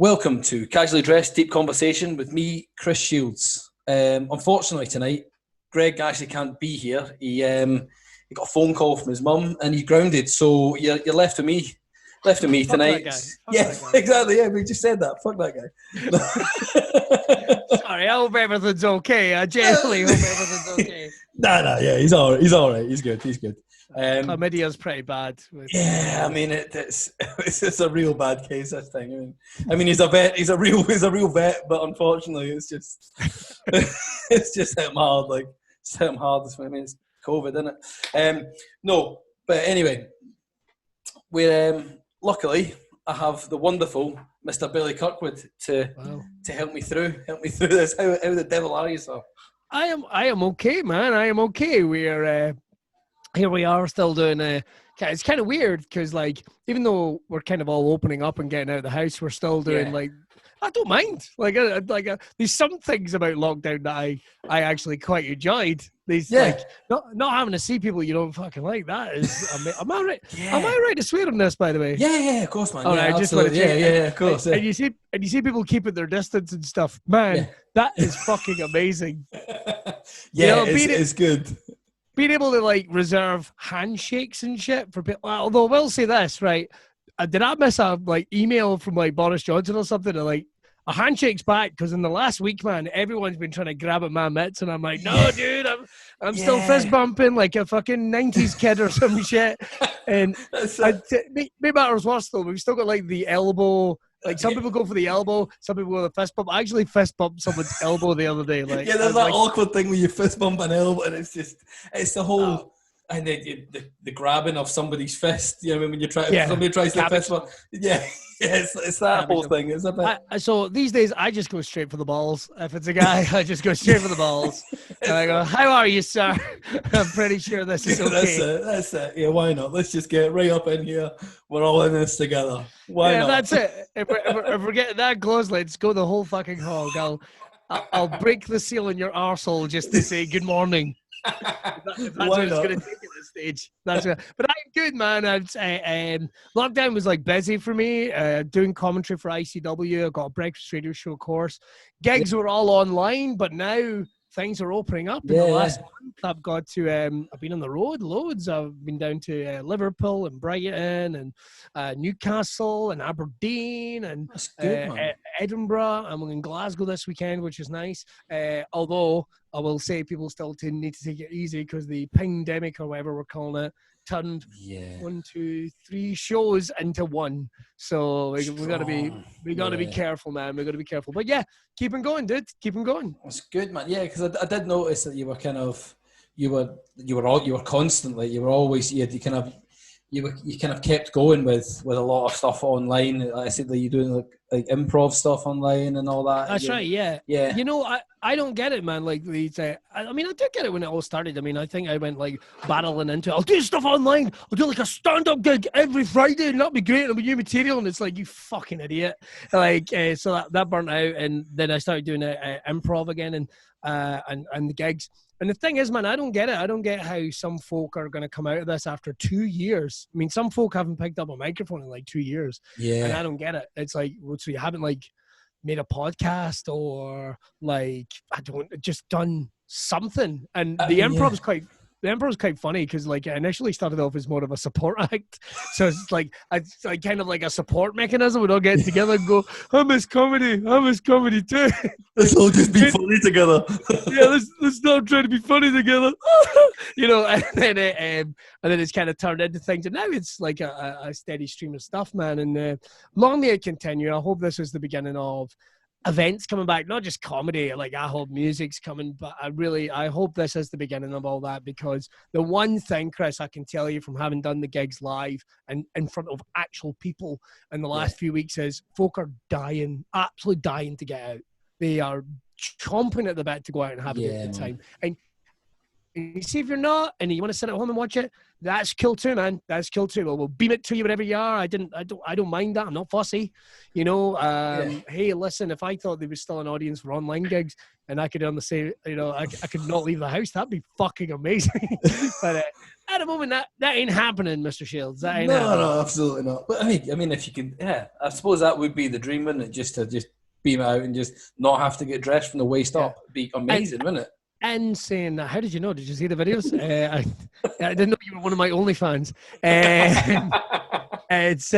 Welcome to Casually Dressed Deep Conversation with me, Chris Shields. Unfortunately tonight, Greg actually can't be here. He got a phone call from his mum and he's grounded, so you're left with me. Left with me Fuck tonight. that guy. Yeah, Fuck that guy. exactly. Yeah, we just said that. Fuck that guy. Sorry, I hope everything's okay. I genuinely hope everything's okay. Nah, yeah, he's all right. He's good. Chlamydia's pretty bad. Yeah, I mean it's a real bad case. This thing. I mean he's a vet. He's a real vet, but unfortunately, it's just it's just hit him hard. Like it's hit him hard. I mean, it's COVID, isn't it? No, but anyway, we're luckily I have the wonderful Mr. Billy Kirkwood to help me through this. How the devil are you, sir? I am okay, man. I am okay. We're here we are still doing it's kind of weird because like even though we're kind of all opening up and getting out of the house, we're still doing like I don't mind there's some things about lockdown that I actually quite enjoyed. These like not having to see people you don't fucking like. That is am I right? Yeah. Am I right to swear on this, by the way? Yeah, of course, man. Oh, yeah, I just want to check. Yeah, of course. And you see people keeping their distance and stuff. Man, that is fucking amazing. It's good. Being able to like reserve handshakes and shit for people. Although I will say this, right? Did I miss a like email from like Boris Johnson or something? To, like a handshake's back because in the last week, man, everyone's been trying to grab at my mitts, and I'm like, no, dude, I'm still fist bumping like a fucking 90s kid or some shit. And make matters worse though, we've still got like the elbow. Like some people go for the elbow, some people go for the fist bump. I actually fist bumped someone's elbow the other day. Like, there's that awkward thing where you fist bump an elbow, and it's the whole and the grabbing of somebody's fist. You know, when you try somebody tries to fist bump. It's that whole thing. It's a bit. So these days, I just go straight for the balls. If it's a guy, I just go straight for the balls, and I go, "How are you, sir?" I'm pretty sure this is okay. That's it. Yeah, why not? Let's just get right up in here. We're all in this together. Why not? That's it. If we're getting that close, let's go the whole fucking hog. I'll break the seal in your arsehole just to say good morning. If that's what it's going to take at this stage. But I'm good, man. Lockdown was like busy for me. Doing commentary for ICW. I got a breakfast radio show course. Gigs were all online, but now things are opening up. In the last month, I've got to. I've been on the road loads. I've been down to Liverpool and Brighton and Newcastle and Aberdeen and Edinburgh. I'm in Glasgow this weekend, which is nice. Although I will say people still need to take it easy because the pandemic or whatever we're calling it turned 1, 2, 3 shows into one. So we got to be careful, man. We got to be careful. But yeah, keep on going, dude. Keep on going. That's good, man. Yeah, because I did notice that you were kind of you were constantly you kind of kept going with a lot of stuff online. I said that you're doing like improv stuff online and all that. That's right. Yeah. You know, I don't get it, man. Like these, I mean, I did get it when it all started. I mean, I think I went like battling into it. I'll do stuff online. I'll do like a stand-up gig every Friday, and that'll be great. It'll be new material, and it's like, you fucking idiot. Like, so that burnt out, and then I started doing improv again, and the gigs. And the thing is, man, I don't get it. I don't get how some folk are going to come out of this after 2 years. I mean, some folk haven't picked up a microphone in like 2 years. Yeah. And I don't get it. It's like, so you haven't like made a podcast or like, just done something. And the improv's quite funny because like I initially started off as more of a support act. So it's like kind of like a support mechanism. We'd all get together and go, I miss comedy too. Let's all just be funny together. let's stop trying to be funny together. You know, and then it's kind of turned into things. And now it's like a steady stream of stuff, man. And long may it continue. I hope this is the beginning of events coming back, not just comedy. Like I hope music's coming, but I hope this is the beginning of all that, because the one thing, Chris, I can tell you from having done the gigs live and in front of actual people in the last few weeks is folk are absolutely dying to get out. They are chomping at the bit to go out and have a good time. And And you see if you're not, and you want to sit at home and watch it, that's cool too, man. That's cool too. We'll beam it to you wherever you are. I don't mind that. I'm not fussy. You know, hey, listen, if I thought there was still an audience for online gigs and I could on the same, you know, I could not leave the house, that'd be fucking amazing. But at the moment, that ain't happening, Mr. Shields. That ain't happening. No, absolutely not. But I mean, if you can, I suppose that would be the dream, wouldn't it? Just to beam out and just not have to get dressed from the waist up. It'd be amazing, wouldn't it? And saying that, how did you know? Did you see the videos? I didn't know you were one of my OnlyFans. It's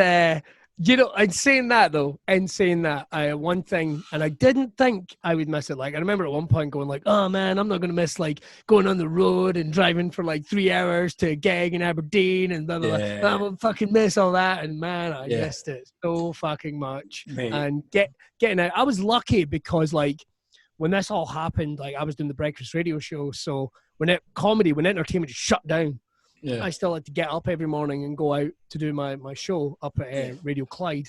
you know, and saying that though, one thing, and I didn't think I would miss it. Like I remember at one point going like, "Oh man, I'm not going to miss like going on the road and driving for like 3 hours to a gig in Aberdeen and blah blah blah. I will fucking miss all that." And man, I missed it so fucking much. Mate. And getting out, I was lucky because like, when this all happened, like I was doing the breakfast radio show, so when entertainment shut down, I still had to get up every morning and go out to do my show up at Radio Clyde.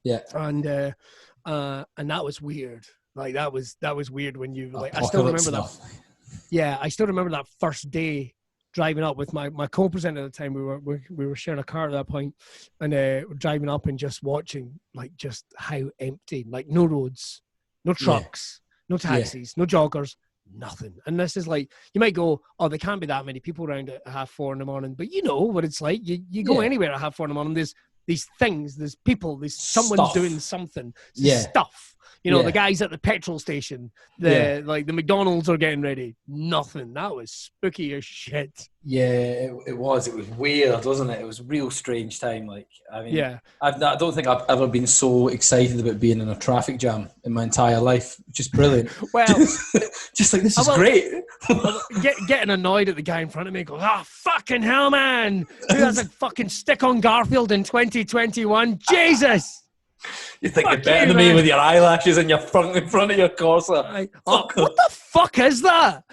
Yeah, and that was weird. Like that was weird when you like. I still remember that. Yeah, I still remember that first day driving up with my co-presenter at the time. We were sharing a car at that point, and driving up and just watching like just how empty, like no roads, no trucks. No taxis, no joggers, nothing. And this is like, you might go, oh, there can't be that many people around at 4:30 in the morning. But you know what it's like. You go anywhere at 4:30 in the morning, there's these things, there's people, there's someone's doing something. Stuff. You know, the guys at the petrol station, like the McDonald's are getting ready. Nothing. That was spooky as shit. Yeah, it was. It was weird, wasn't it? It was a real strange time. Like, I mean, I don't think I've ever been so excited about being in a traffic jam in my entire life. Just brilliant. Well, just like, this is great. Getting annoyed at the guy in front of me, going, "Oh, fucking hell, man. Who has a fucking stick on Garfield in 2021? Jesus." You think you're better than me with your eyelashes and your in front of your Corsa. What the fuck is that?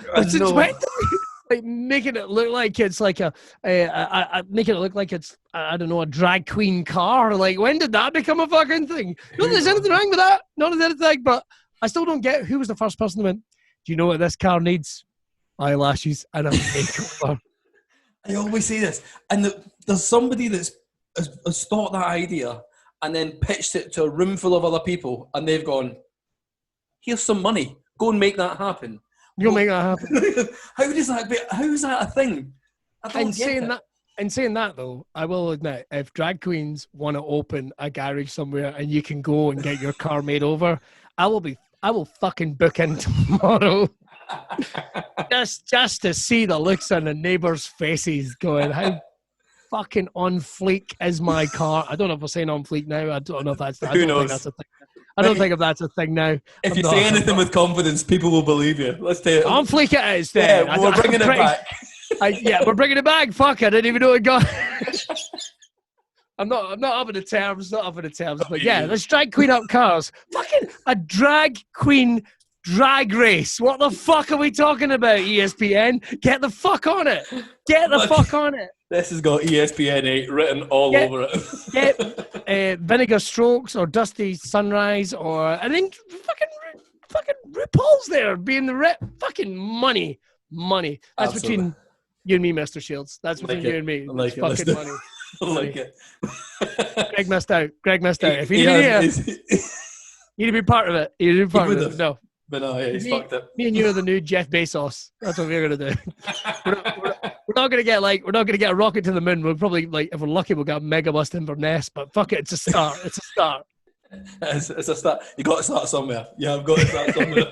Like making it look like it's like making it look like it's I don't know, a drag queen car. Like, when did that become a fucking thing? Not that there's anything wrong with that. Not that there's anything, but I still don't get who was the first person that went, "Do you know what this car needs? Eyelashes and a makeover." I always say this, and there's somebody has thought that idea and then pitched it to a room full of other people, and they've gone, "Here's some money. Go and make that happen." You'll make that happen. How is that a thing? And saying that though, I will admit, if drag queens want to open a garage somewhere and you can go and get your car made over, I will fucking book in tomorrow. just to see the looks on the neighbours' faces going, how fucking on fleek is my car? I don't know if we're saying on fleek now. I don't know if that's. Who knows? I don't think if that's a thing now. If you say anything with confidence, people will believe you. Let's do it. On fleek it is. Then. Yeah, we're bringing it back. We're bringing it back. Fuck, I didn't even know it got. I'm not up in the terms. But yeah, let's drag queen up cars. Fucking a drag queen drag race. What the fuck are we talking about, ESPN? Get the fuck on it. Fuck on it. This has got ESPN 8 written all over it. Get Vinegar Strokes or Dusty Sunrise, or I think fucking RuPaul's there being the fucking money. That's absolutely. Between you and me, Mr. Shields. That's between you and me. Like it's fucking money. I like it. Greg messed out. If you'd been here, you'd be part of it. No. But no, he's fucked up. Me and you are the new Jeff Bezos. That's what we're gonna do. We're not gonna get a rocket to the moon. We'll probably, like, if we're lucky, we'll get a megabus to Inverness. But fuck it, it's a start. It's a start. You got to start somewhere. Yeah, I've got to start somewhere.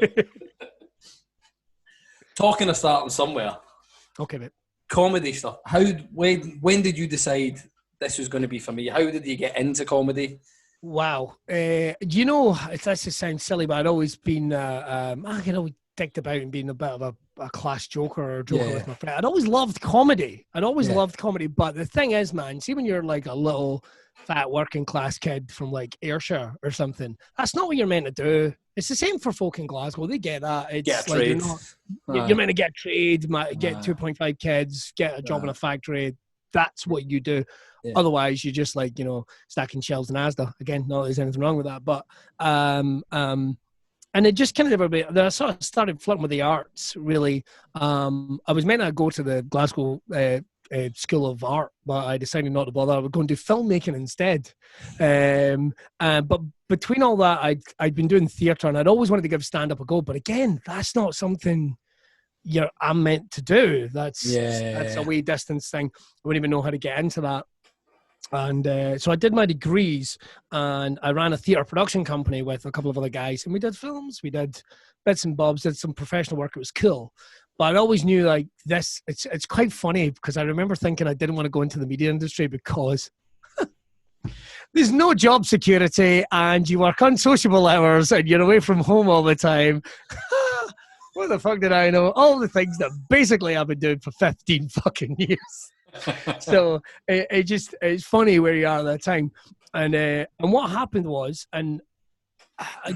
Talking of starting somewhere. Okay, mate. Comedy stuff. When did you decide this was going to be for me? How did you get into comedy? Wow. You know, it just sounds silly, but I'd always been, I could always dicked about and being a bit of a class joker or a joker with my friend. I'd always loved comedy. But the thing is, man, see, when you're like a little fat working class kid from like Ayrshire or something, that's not what you're meant to do. It's the same for folk in Glasgow. They get that. It's get a like trade. You're meant to get a trade, get 2.5 kids, get a job in a factory. That's what you do. Yeah. Otherwise, you're just like, stacking shelves in Asda. Again, not that there's anything wrong with that. But and it just kind of I sort of started flirting with the arts, really. I was meant to go to the Glasgow School of Art, but I decided not to bother. I would go and do filmmaking instead. But between all that, I'd been doing theatre, and I'd always wanted to give stand-up a go. But again, that's not something I'm meant to do. That's a way distance thing. I wouldn't even know how to get into that. And so I did my degrees, and I ran a theatre production company with a couple of other guys, and we did films, we did bits and bobs, did some professional work. It was cool. But I always knew, like, this, it's quite funny, because I remember thinking I didn't want to go into the media industry because there's no job security, and you work unsociable hours, and you're away from home all the time. What the fuck did I know? All the things that basically I've been doing for 15 fucking years. So it's funny where you are at that time. And what happened was, and I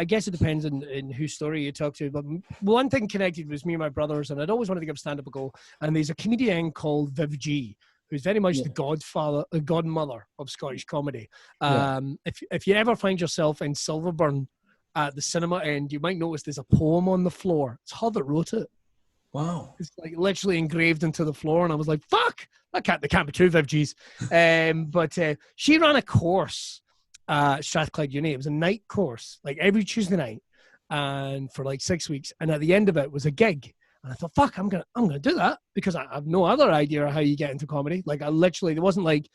guess it depends on whose story you talk to, but one thing connected was me and my brothers, and I'd always wanted to give stand-up a go. And there's a comedian called Viv G, who's very much the godmother of Scottish comedy. If you ever find yourself in Silverburn at the cinema end, you might notice there's a poem on the floor. It's her that wrote it. Wow. It's like literally engraved into the floor, and I was like, fuck, there can't be true, Viv G's. But she ran a course at Strathclyde Uni. It was a night course, like every Tuesday night, and for like 6 weeks. And at the end of it was a gig. And I thought, fuck, I'm gonna do that, because I have no other idea how you get into comedy. Like, there wasn't like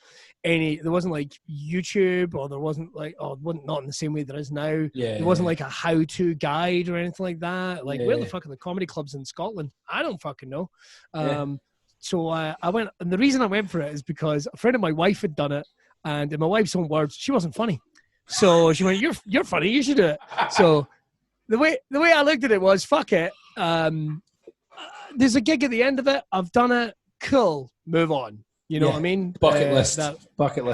YouTube, or there wasn't like, not in the same way there is now. There wasn't like a how-to guide or anything like that. Like, where the fuck are the comedy clubs in Scotland? I don't fucking know. So I went, and the reason I went for it is because a friend of my wife had done it, and in my wife's own words, she wasn't funny. So she went, you're funny, you should do it. So the way I looked at it was, fuck it. There's a gig at the end of it. I've done it. Cool. Move on. You know what I mean? Bucket list. That's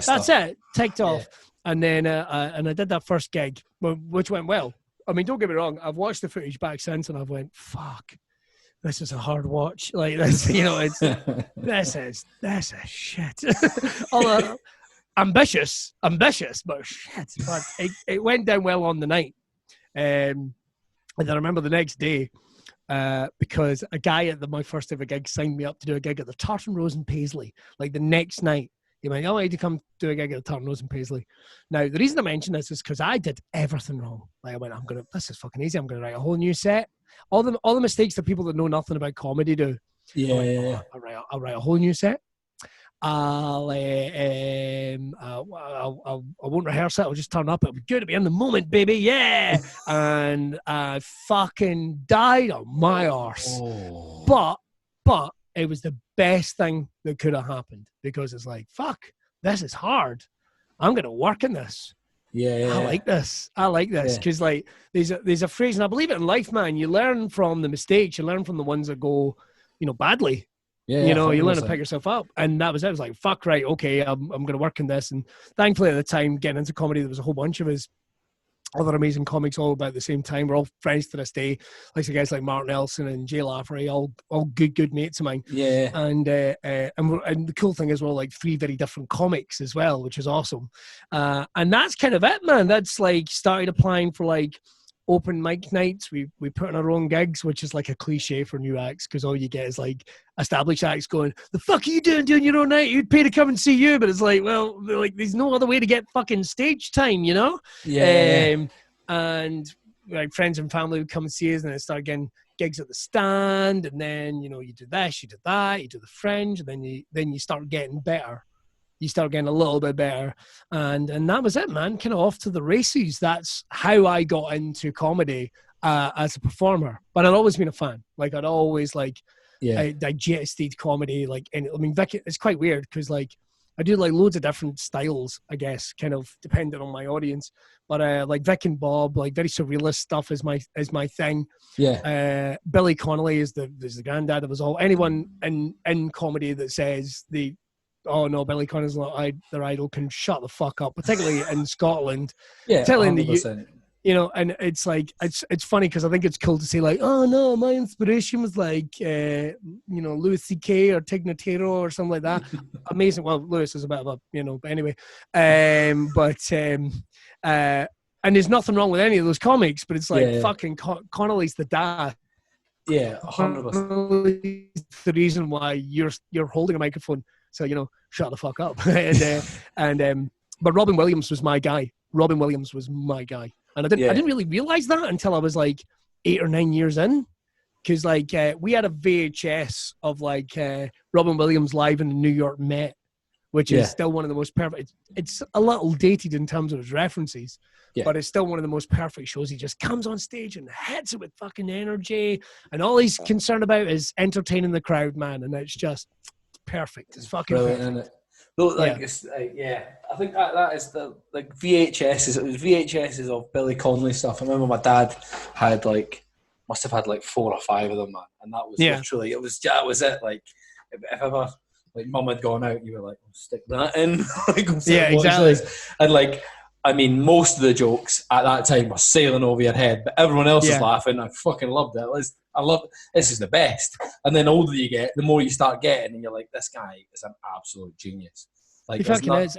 stuff. it. Ticked off. And then and I did that first gig, which went well. I mean, don't get me wrong. I've watched the footage back since, and I've went, fuck, this is a hard watch. Like, this, this is shit. Although, ambitious, but shit. But it went down well on the night. And I remember the next day, because a guy at my first ever gig signed me up to do a gig at the Tartan Rose in Paisley. Like, the next night, he went, I had to come do a gig at the Tartan Rose in Paisley. Now, the reason I mention this is because I did everything wrong. Like, I went, this is fucking easy. I'm going to write a whole new set. All the mistakes that people that know nothing about comedy do. I'll write a whole new set. I won't rehearse it. I'll just turn up. It'll be good to be in the moment, baby. Yeah. And I fucking died on my arse. Oh. But it was the best thing that could have happened, because it's like, fuck, this is hard. I'm going to work in this. I like this because like there's a phrase, and I believe it in life, man. You learn from the mistakes. You learn from the ones that go, badly. You learn to pick yourself up. And that was it. I was like, fuck, right, okay, I'm going to work in this. And thankfully at the time, getting into comedy, there was a whole bunch of us, other amazing comics, all about the same time. We're all friends to this day. Like the guys like Martin Elson and Jay Lafferty, all good mates of mine. Yeah. And the cool thing is we're like three very different comics as well, which is awesome. And that's kind of it, man. That's like started applying for like open mic nights. We put on our own gigs, which is like a cliche for new acts, because all you get is like established acts going, the fuck are you doing your own night? You'd pay to come and see you. But it's like, well, like, there's no other way to get fucking stage time, And like friends and family would come and see us, and then start getting gigs at the Stand, and then you do this, you do that, you do the Fringe, and then you start getting better. You start getting a little bit better. And that was it, man. Kind of off to the races. That's how I got into comedy as a performer. But I'd always been a fan. Like, I'd always, like, I digested comedy. Like, and I mean, Vic, it's quite weird because, like, I do, like, loads of different styles, I guess, kind of depending on my audience. But, like, Vic and Bob, like, very surrealist stuff is my thing. Yeah. Billy Connolly is the granddad of us all. Anyone in comedy that says oh no, Billy Connolly's not their idol can shut the fuck up, particularly in Scotland. Yeah, telling 100%. And it's like it's funny because I think it's cool to say like, oh no, my inspiration was like Louis C.K. or Tig Notaro or something like that. Amazing. Well, Louis is a bit of a but anyway, and and there's nothing wrong with any of those comics, but it's like fucking Connolly's the dad. Yeah, 100%. The reason why you're holding a microphone, so shut the fuck up. But Robin Williams was my guy. And I didn't really realize that until I was like 8 or 9 years in, because like we had a VHS of like Robin Williams live in the New York Met, which is still one of the most perfect. It's a little dated in terms of its references, but it's still one of the most perfect shows. He just comes on stage and hits it with fucking energy, and all he's concerned about is entertaining the crowd, man. And it's just perfect. It's fucking brilliant, perfect. isn't it? It's I think that is the like VHSs. It was VHSs of Billy Connolly stuff. I remember my dad must have had like 4 or 5 of them, man, and that was literally that was it. Like if ever like mum had gone out, you were like, stick that in. Exactly. And like, I mean, most of the jokes at that time were sailing over your head, but everyone else was laughing. I fucking loved it. This is the best. And then the older you get, the more you start getting, and you're like, this guy is an absolute genius. Like, he fucking is.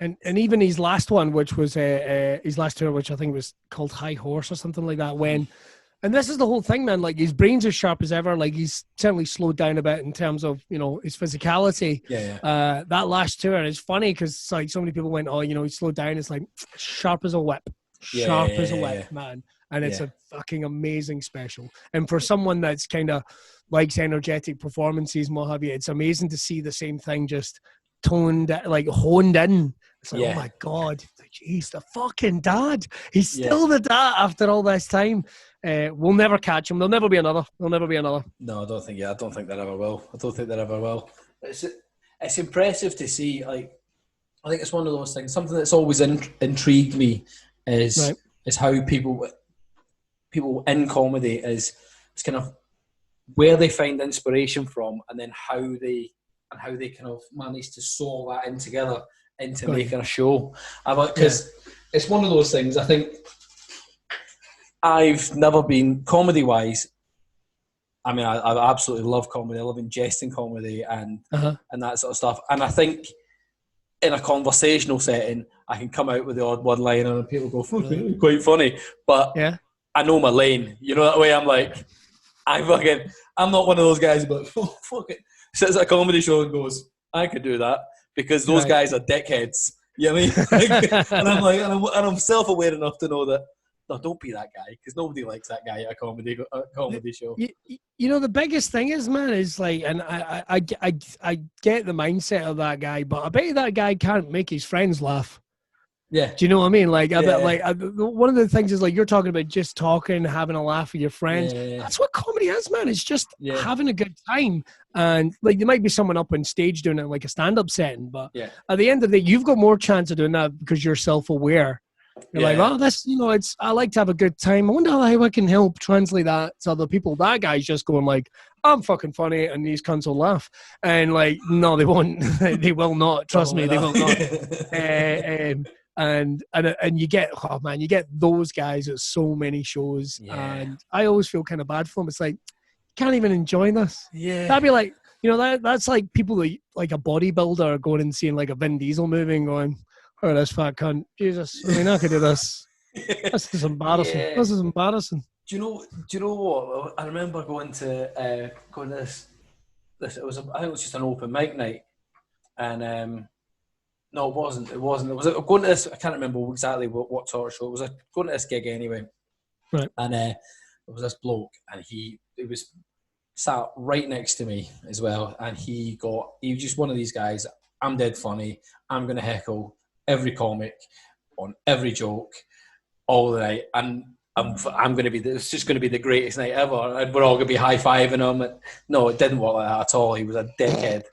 And even his last one, which was his last tour, which I think was called High Horse or something like that, and this is the whole thing, man. Like, his brain's as sharp as ever. Like, he's certainly slowed down a bit in terms of, his physicality. That last tour, it's funny because like so many people went, oh, he slowed down. It's like sharp as a whip. Sharp as a whip, man. And it's a fucking amazing special. And for someone that's kind of likes energetic performances and what have you, it's amazing to see the same thing just honed in. It's like, oh my God, jeez, the fucking dad. He's still the dad after all this time. We'll never catch him. There'll never be another. No, I don't think that ever will. It's impressive to see. Like, I think it's one of those things. Something that's always intrigued me is how people in comedy is kind of where they find inspiration from, and then how they kind of manage to sew that in together into making a show. Because it's one of those things. I think I've never been comedy-wise. I mean, I absolutely love comedy. I love ingesting comedy and that sort of stuff. And I think in a conversational setting, I can come out with the odd one-liner and people go, quite funny. But I know my lane. You know, that way I'm like, I'm not one of those guys, but fuck it. Sits at a comedy show and goes, I could do that because those guys are dickheads. You know what I mean? And I'm like, and I'm self-aware enough to know that, no, don't be that guy, because nobody likes that guy at a comedy show. The biggest thing is, man, is like, and I get the mindset of that guy, but I bet you that guy can't make his friends laugh. Yeah. Do you know what I mean? Like, I bet, like, one of the things is, like, you're talking about just talking, having a laugh with your friends. That's what comedy is, man. It's just having a good time. And, like, there might be someone up on stage doing it like a stand-up setting, but at the end of the day, you've got more chance of doing that because you're self-aware. You're like, oh, that's, I like to have a good time. I wonder how I can help translate that to other people. That guy's just going like, I'm fucking funny and these cunts will laugh. And, like, no, they won't. They will not. Trust me, they will not. And you get, oh man, you get those guys at so many shows, and I always feel kind of bad for them. It's like, you can't even enjoy this. That'd be like, that's like people that, like a bodybuilder going and seeing like a Vin Diesel movie and going, oh, this fat cunt, Jesus, I mean, I could do this. This is embarrassing. This is embarrassing. Do you know what? I remember going to this. I think it was just an open mic night, and no, it wasn't. It was going to this. I can't remember exactly what sort of show. It was going to this gig anyway. Right. And there was this bloke, and he was sat right next to me as well. And he was just one of these guys. I'm dead funny. I'm going to heckle every comic on every joke all the night, and I'm going to be. It's just going to be the greatest night ever, and we're all going to be high fiving him. And no, it didn't work like that at all. He was a dickhead.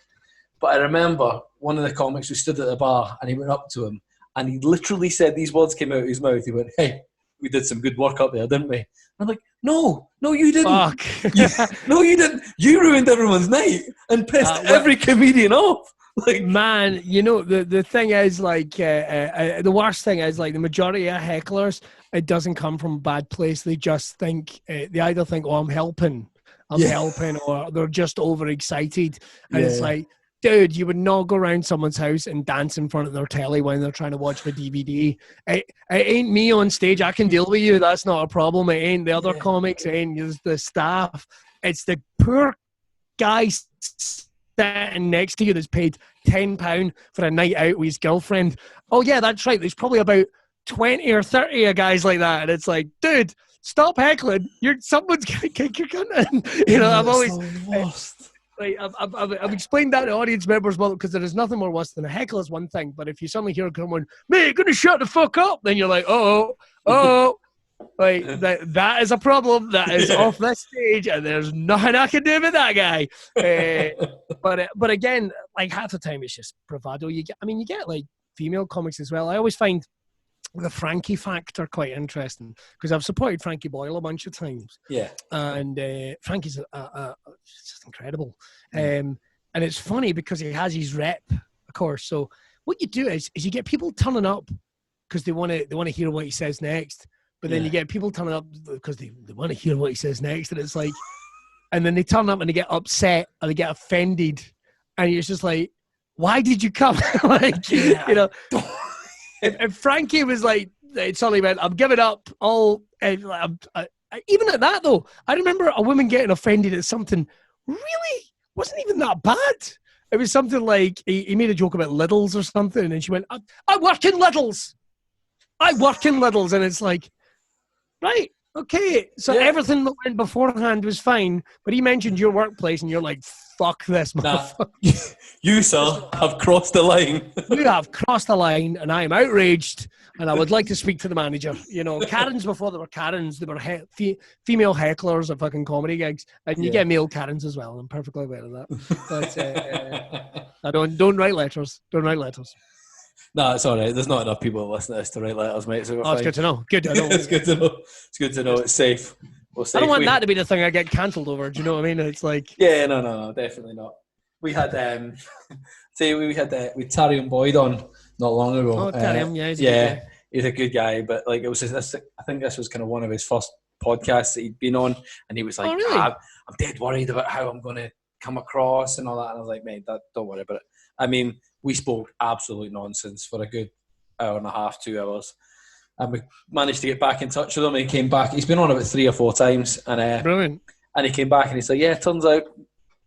But I remember one of the comics who stood at the bar, and he went up to him, and he literally said, these words came out of his mouth. He went, "Hey, we did some good work up there, didn't we?" And I'm like, no, you didn't. Fuck. No, you didn't. You ruined everyone's night and pissed every comedian off. Like, man, the thing is, like, the worst thing is, like, the majority of hecklers, it doesn't come from a bad place. They just think, they either think, oh, I'm helping, or they're just overexcited. And it's like, dude, you would not go around someone's house and dance in front of their telly when they're trying to watch the DVD. It ain't me on stage. I can deal with you. That's not a problem. It ain't the other comics. It ain't the staff. It's the poor guy sitting next to you that's paid £10 for a night out with his girlfriend. Oh, yeah, that's right. There's probably about 20 or 30 of guys like that. And it's like, dude, stop heckling. Someone's going to kick your cunt in. You know, I've always... lost. Like, I've explained that to audience members, well, because there is nothing more worse than a heckle is one thing, but if you suddenly hear someone, mate, you're going to shut the fuck up, then you're like, like that is a problem. That is off this stage, and there's nothing I can do with that guy. But again, like half the time it's just bravado. You get like female comics as well. I always find the Frankie factor quite interesting because I've supported Frankie Boyle a bunch of times. Yeah, and Frankie's just incredible. And it's funny because he has his rep, of course. So what you do is you get people turning up because they want to hear what he says next. But then you get people turning up because they want to hear what he says next, and it's like, and then they turn up and they get upset or they get offended, and it's just like, why did you come? Like, you know. If Frankie was like, it's only about, I'm giving up all, even at that though, I remember a woman getting offended at something really wasn't even that bad. It was something like, he made a joke about Lidl's or something, and she went, I work in Lidl's. And it's like, right, okay. So everything that went beforehand was fine, but he mentioned your workplace and you're like, fuck this, motherfucker. You, sir, have crossed the line. You have crossed the line, and I am outraged, and I would like to speak to the manager. You know, Karens before they were Karens, they were female hecklers at fucking comedy gigs, and you get male Karens as well, and I'm perfectly aware of that. But I don't write letters. Don't write letters. No, it's all right. There's not enough people listening to this to write letters, mate. So it's good to know. Good to know. It's good to know. It's good to know. It's safe. I don't want that to be the thing I get cancelled over. Do you know what I mean? It's like... Yeah, no, definitely not. We had, we had Tarion Boyd on not long ago. Oh, Tarion, he's a good guy. But like, it was just, I think this was kind of one of his first podcasts that he'd been on, and he was like, really? I'm dead worried about how I'm going to come across and all that. And I was like, mate, don't worry about it. I mean, we spoke absolute nonsense for a good hour and a half, 2 hours. And we managed to get back in touch with him. And he came back. He's been on about 3 or 4 times. And brilliant. And he came back and he's like, yeah, it turns out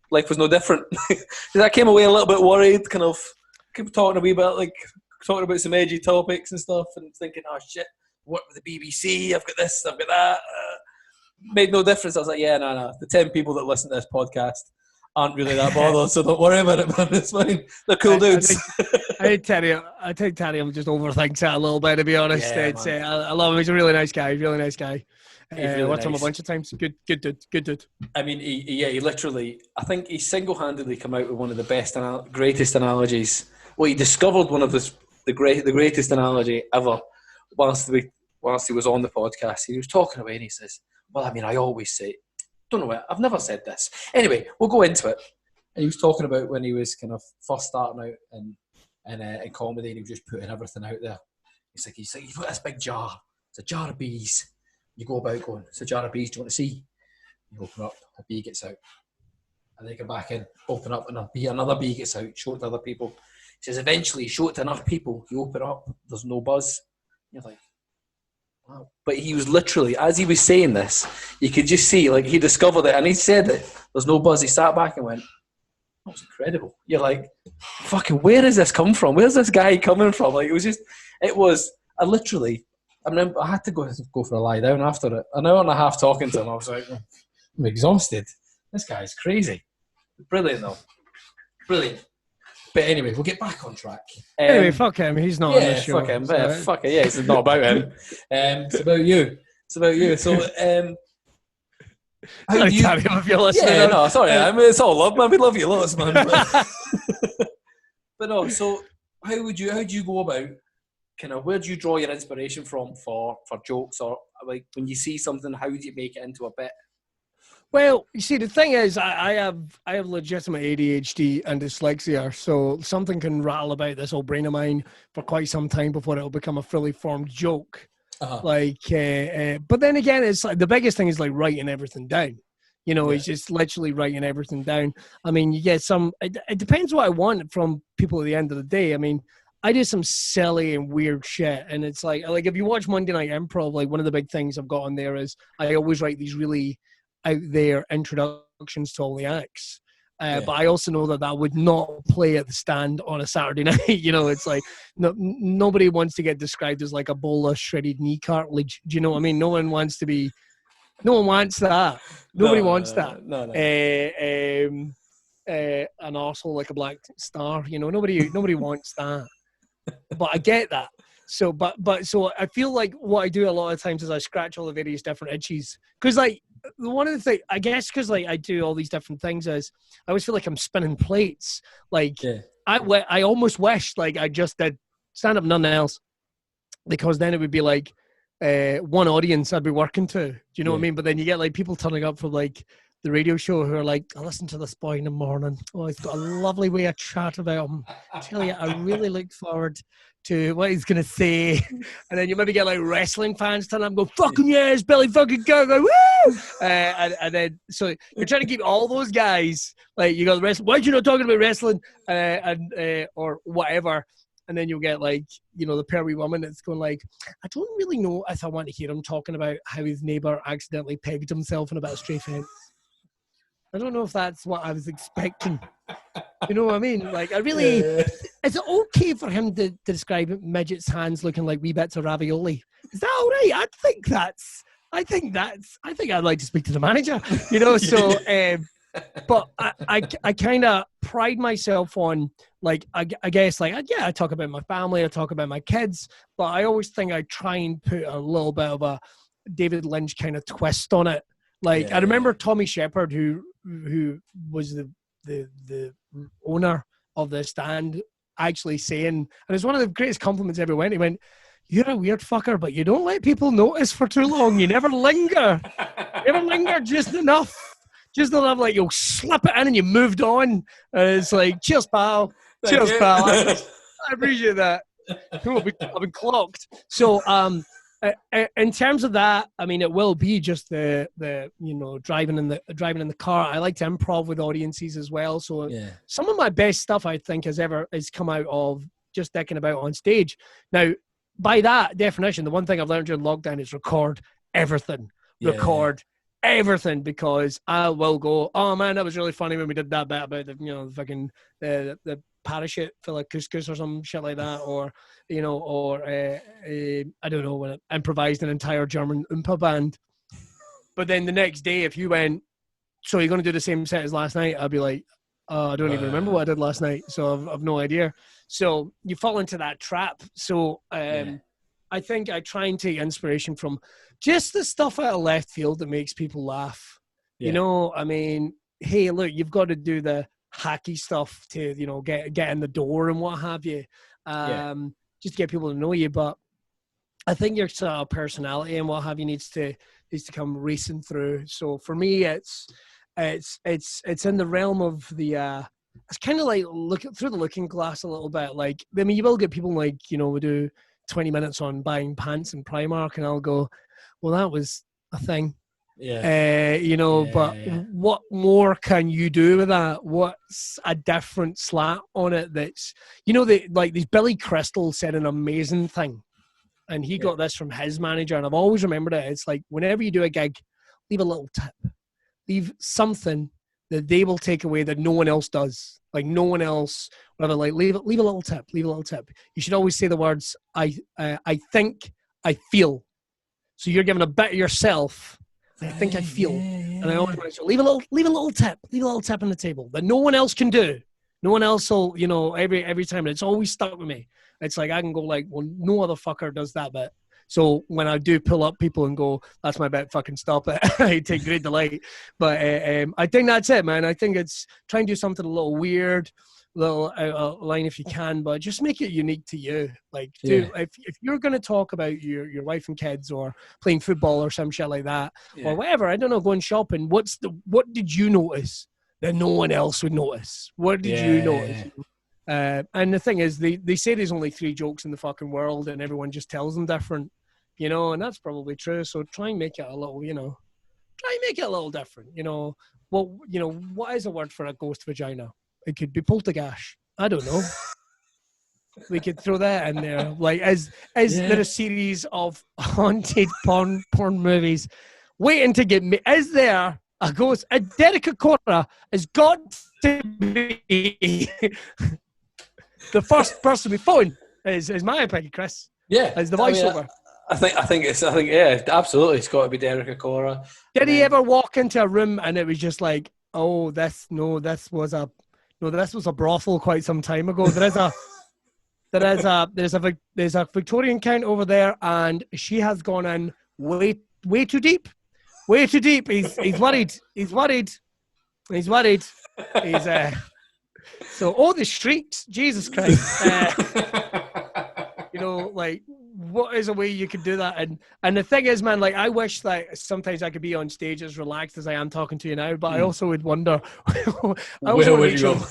life was no different. I came away a little bit worried, kind of keep talking a wee bit, like talking about some edgy topics and stuff, and thinking, oh shit, work with the BBC, I've got this, I've got that. Made no difference. I was like, yeah, no. The 10 people that listen to this podcast aren't really that bothered, so don't worry about it, man. It's fine. They're cool dudes. I think Tarion just overthinks it a little bit, to be honest. Yeah, I love him. He's a really nice guy. Really worked him a bunch of times. Good dude. I mean, he literally, I think he single-handedly come out with one of the best, greatest analogies. Well, he discovered one of the greatest analogy ever whilst he was on the podcast. He was talking away and he says, well, I mean, I always say, don't know what, I've never said this. Anyway, we'll go into it. And he was talking about when he was kind of first starting out in comedy, and he was just putting everything out there. He's like, you've got this big jar. It's a jar of bees. You go about going, it's a jar of bees, do you want to see? You open up, a bee gets out. And they come back in, open up, and another bee gets out, show it to other people. He says, eventually, you show it to enough people, you open up, there's no buzz. You're like, wow. But he was literally, as he was saying this, you could just see, like, he discovered it, and he said that there's no buzz. He sat back and went, that was incredible. You're like, fucking, where does this come from? Where's this guy coming from? Like, I literally, I remember I had to go for a lie down after it. An hour and a half talking to him, I was like, I'm exhausted. This guy's crazy. Brilliant, though. Brilliant. But anyway, we'll get back on track. Anyway, fuck him. He's not on the show. Fuck him. Fuck it. Yeah, it's not about him. It's about you. So, how do you... if you're listening. Yeah, no, sorry. I mean, it's all love, man. We love you lots, man. But no, so how do you go about kind of, where do you draw your inspiration from for jokes, or like when you see something, how do you make it into a bit? Well, you see, the thing is, I have legitimate ADHD and dyslexia, so something can rattle about this old brain of mine for quite some time before it'll become a fully formed joke. Uh-huh. But then again, it's like the biggest thing is like writing everything down. You know, he's just literally writing everything down. I mean, you get some. It depends what I want from people at the end of the day. I mean, I do some silly and weird shit, and it's like if you watch Monday Night Improv, like one of the big things I've got on there is I always write these really out there introductions to all the acts. But I also know that would not play at the stand on a Saturday night. You know, it's like nobody wants to get described as like a bowl of shredded knee cartilage. Do you know what I mean? No one wants that. Nobody wants that. No. An arsehole like a black star. You know, nobody wants that. But I get that. So, so I feel like what I do a lot of times is I scratch all the various different itches. Because like one of the things, I guess, because like I do all these different things, is I always feel like I'm spinning plates. Like I almost wish like I just did stand up, nothing else, because then it would be like one audience I'd be working to. Do you know what I mean? But then you get like people turning up for like the radio show who are like, I listen to this boy in the morning. Oh, he's got a lovely way of chat about him. I tell you, I really look forward to what he's going to say. And then you maybe get like wrestling fans turn up and go, fucking yes, Billy fucking Kirkwood, woo! And then, so you're trying to keep all those guys, like you got the wrestling, why are you not talking about wrestling? Or whatever. And then you'll get like, you know, the pervy woman that's going like, I don't really know if I want to hear him talking about how his neighbour accidentally pegged himself in a bit of stray fence. I don't know if that's what I was expecting. You know what I mean? Like, I really... Is it okay for him to describe midget's hands looking like wee bits of ravioli? Is that all right? I think I'd like to speak to the manager. You know, so... but I kind of pride myself on, like, I guess, like, I talk about my family, I talk about my kids, but I always think I try and put a little bit of a David Lynch kind of twist on it. Like, I remember Tommy Shepard, who was the owner of the stand, actually saying, and it's one of the greatest compliments ever went, he went, you're a weird fucker, but you don't let people notice for too long. You never linger. You never linger just enough. Just enough, like, you'll slip it in and you moved on. It's like, cheers, pal. Cheers, pal. I appreciate that. Cool, I've been clocked. So, in terms of that, I mean, it will be just the you know, driving in the car. I like to improv with audiences as well. So some of my best stuff, I think, has come out of just dicking about on stage. Now, by that definition, the one thing I've learned during lockdown is record everything. Record everything, because I will go, oh man, that was really funny when we did that bit about the, you know, the fucking the parachute full of couscous or some shit like that, or you know, or I don't know, when I improvised an entire German Oompa band. But then the next day, if you went, so you're going to do the same set as last night, I'd be like, I don't even remember what I did last night, so I've no idea. So you fall into that trap. So I think I try and take inspiration from just the stuff out of left field that makes people laugh. You know, I mean, hey, look, you've got to do the hacky stuff to, you know, get in the door and what have you, just to get people to know you. But I think your sort of personality and what have you needs to come racing through. So for me, it's in the realm of the it's kind of like looking through the looking glass a little bit. Like, I mean, you will get people like, you know, we do 20 minutes on buying pants in Primark, and I'll go, well, that was a thing. You know, but what more can you do with that? What's a different slant on it that's, you know, like these Billy Crystal said an amazing thing, and he got this from his manager, and I've always remembered it. It's like, whenever you do a gig, leave a little tip, leave something that they will take away that no one else does. Like, no one else, whatever, like, leave a little tip, leave a little tip. You should always say the words, I think, I feel. So you're giving a bit of yourself. I think I feel. And I always want to leave a little tip on the table that no one else can do. No one else will, you know, every time. And it's always stuck with me. It's like, I can go like, well, no other fucker does that bit. So when I do pull up people and go, that's my bit, fucking stop it, I take great delight. But I think that's it, man. I think it's try and do something a little weird, little out of line if you can, but just make it unique to you. Like, if you're going to talk about your wife and kids, or playing football or some shit like that, or whatever, I don't know, going shopping, what did you notice that no one else would notice? What did you notice? And the thing is, they say there's only 3 jokes in the fucking world, and everyone just tells them different, you know, and that's probably true. So try and make it a little, you know, try and make it a little different. Well, what is a word for a ghost vagina? It could be poltergash. I don't know. We could throw that in there. Like, is there a series of haunted porn movies waiting to get me? Is there a ghost? A Derek Cora has got to be the first person we phone. Is my opinion, Chris? Yeah, as the voiceover. I think yeah, absolutely. It's got to be Derek Cora. Did he ever walk into a room and it was just like, oh, this was a brothel quite some time ago. There's a Victorian count over there, and she has gone in way too deep. Way too deep. He's worried. He's worried. So the streaks, Jesus Christ. Like, what is a way you could do that? And the thing is, man, like, I wish that sometimes I could be on stage as relaxed as I am talking to you now, but I also would wonder. Where would you go?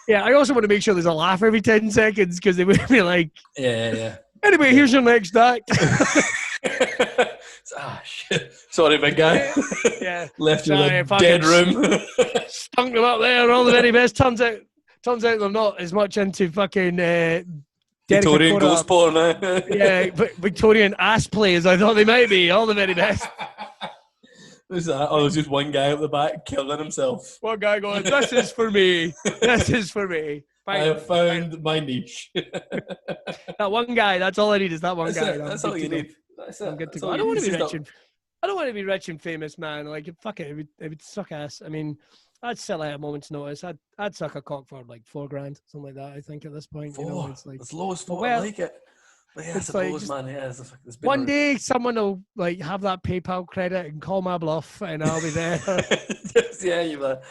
Yeah, I also want to make sure there's a laugh every 10 seconds, because they would be like, yeah. Anyway, here's your next act. Shit. Sorry, big guy. Yeah. Left you in a dead room. Stunk them up there, all the very best. Turns out they're not as much into fucking Victorian ghost porn. Yeah, Victorian ass play as I thought they might be. All the very best. Who's that? Oh, there's just one guy up the back killing himself. One guy going, this is for me. This is for me. I have found my niche. That one guy, that's all I need is that one guy. That's all you need. I'm good to go. I don't want to be rich. I don't want to be rich and famous, man. Like, fuck it. It would suck ass. I mean, I'd sell at a moment's notice. I'd suck a cock for like $4,000, something like that. I think at this point, it's like it's low as fuck. I like it. But yeah, I suppose, man. Yeah, one day someone will like have that PayPal credit and call my bluff, and I'll be there. You're like,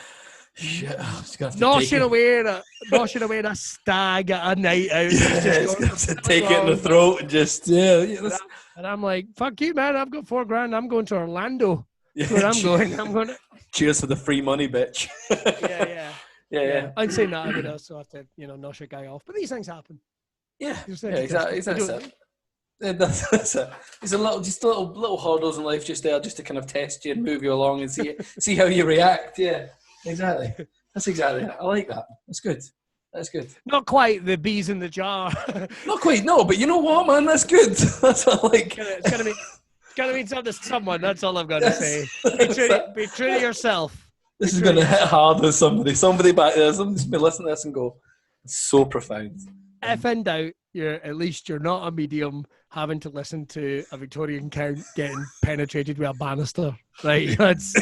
shit. I'm just gonna have to noshing away a stag at a night out. Just gonna have to take it in the throat and just And I'm like, fuck you, man. I've got $4,000. I'm going to Orlando. That's where I'm going. I'm going to. Cheers for the free money, bitch. Yeah. I'd say that. I would also have to, nosh a guy off. But these things happen. Yeah, exactly. That's it. There's a little hurdles in life just there, just to kind of test you and move you along and see how you react. Yeah, exactly. That's exactly it. I like that. That's good. Not quite the bees in the jar. Not quite, no. But you know what, man? That's good. That's what I like. It's gonna mean something to someone. That's all I've got to say. Be true to yourself. This is gonna hit hard with somebody. Somebody back there. Somebody's gonna listen to this and go, "It's so profound." If in doubt, you're not a medium having to listen to a Victorian count getting penetrated with a banister, right? That's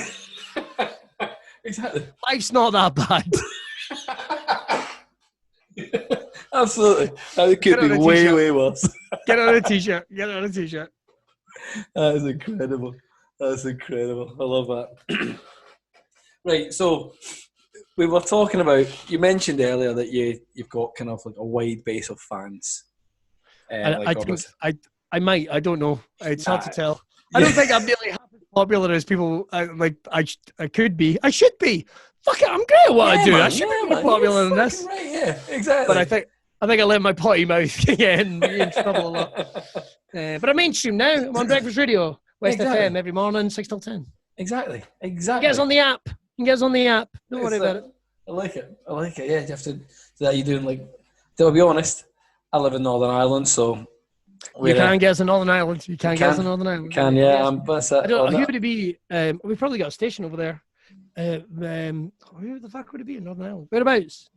exactly. Life's not that bad. Absolutely, it could be way worse. Get on a t-shirt. That is incredible. I love that. Right, so we were talking about, you mentioned earlier that you've got kind of like a wide base of fans. I don't know. It's hard to tell. I don't think I'm nearly half as popular as people I could be. I should be. Fuck it, I'm great at what I do. I should be more popular than this. Right, yeah, exactly. But I think I let my potty mouth get in trouble a lot. But I'm mainstream now. I'm on breakfast radio, West FM every morning, 6 till 10. Exactly. Get us on the app. You can get us on the app. Don't worry about it. I like it. Yeah, you have to. That you're doing like. To be honest, I live in Northern Ireland, so you can get us in Northern Ireland. You can get us in Northern Ireland. Can yeah. I don't know. Who would it be? We've probably got a station over there. Who the fuck would it be in Northern Ireland? Whereabouts?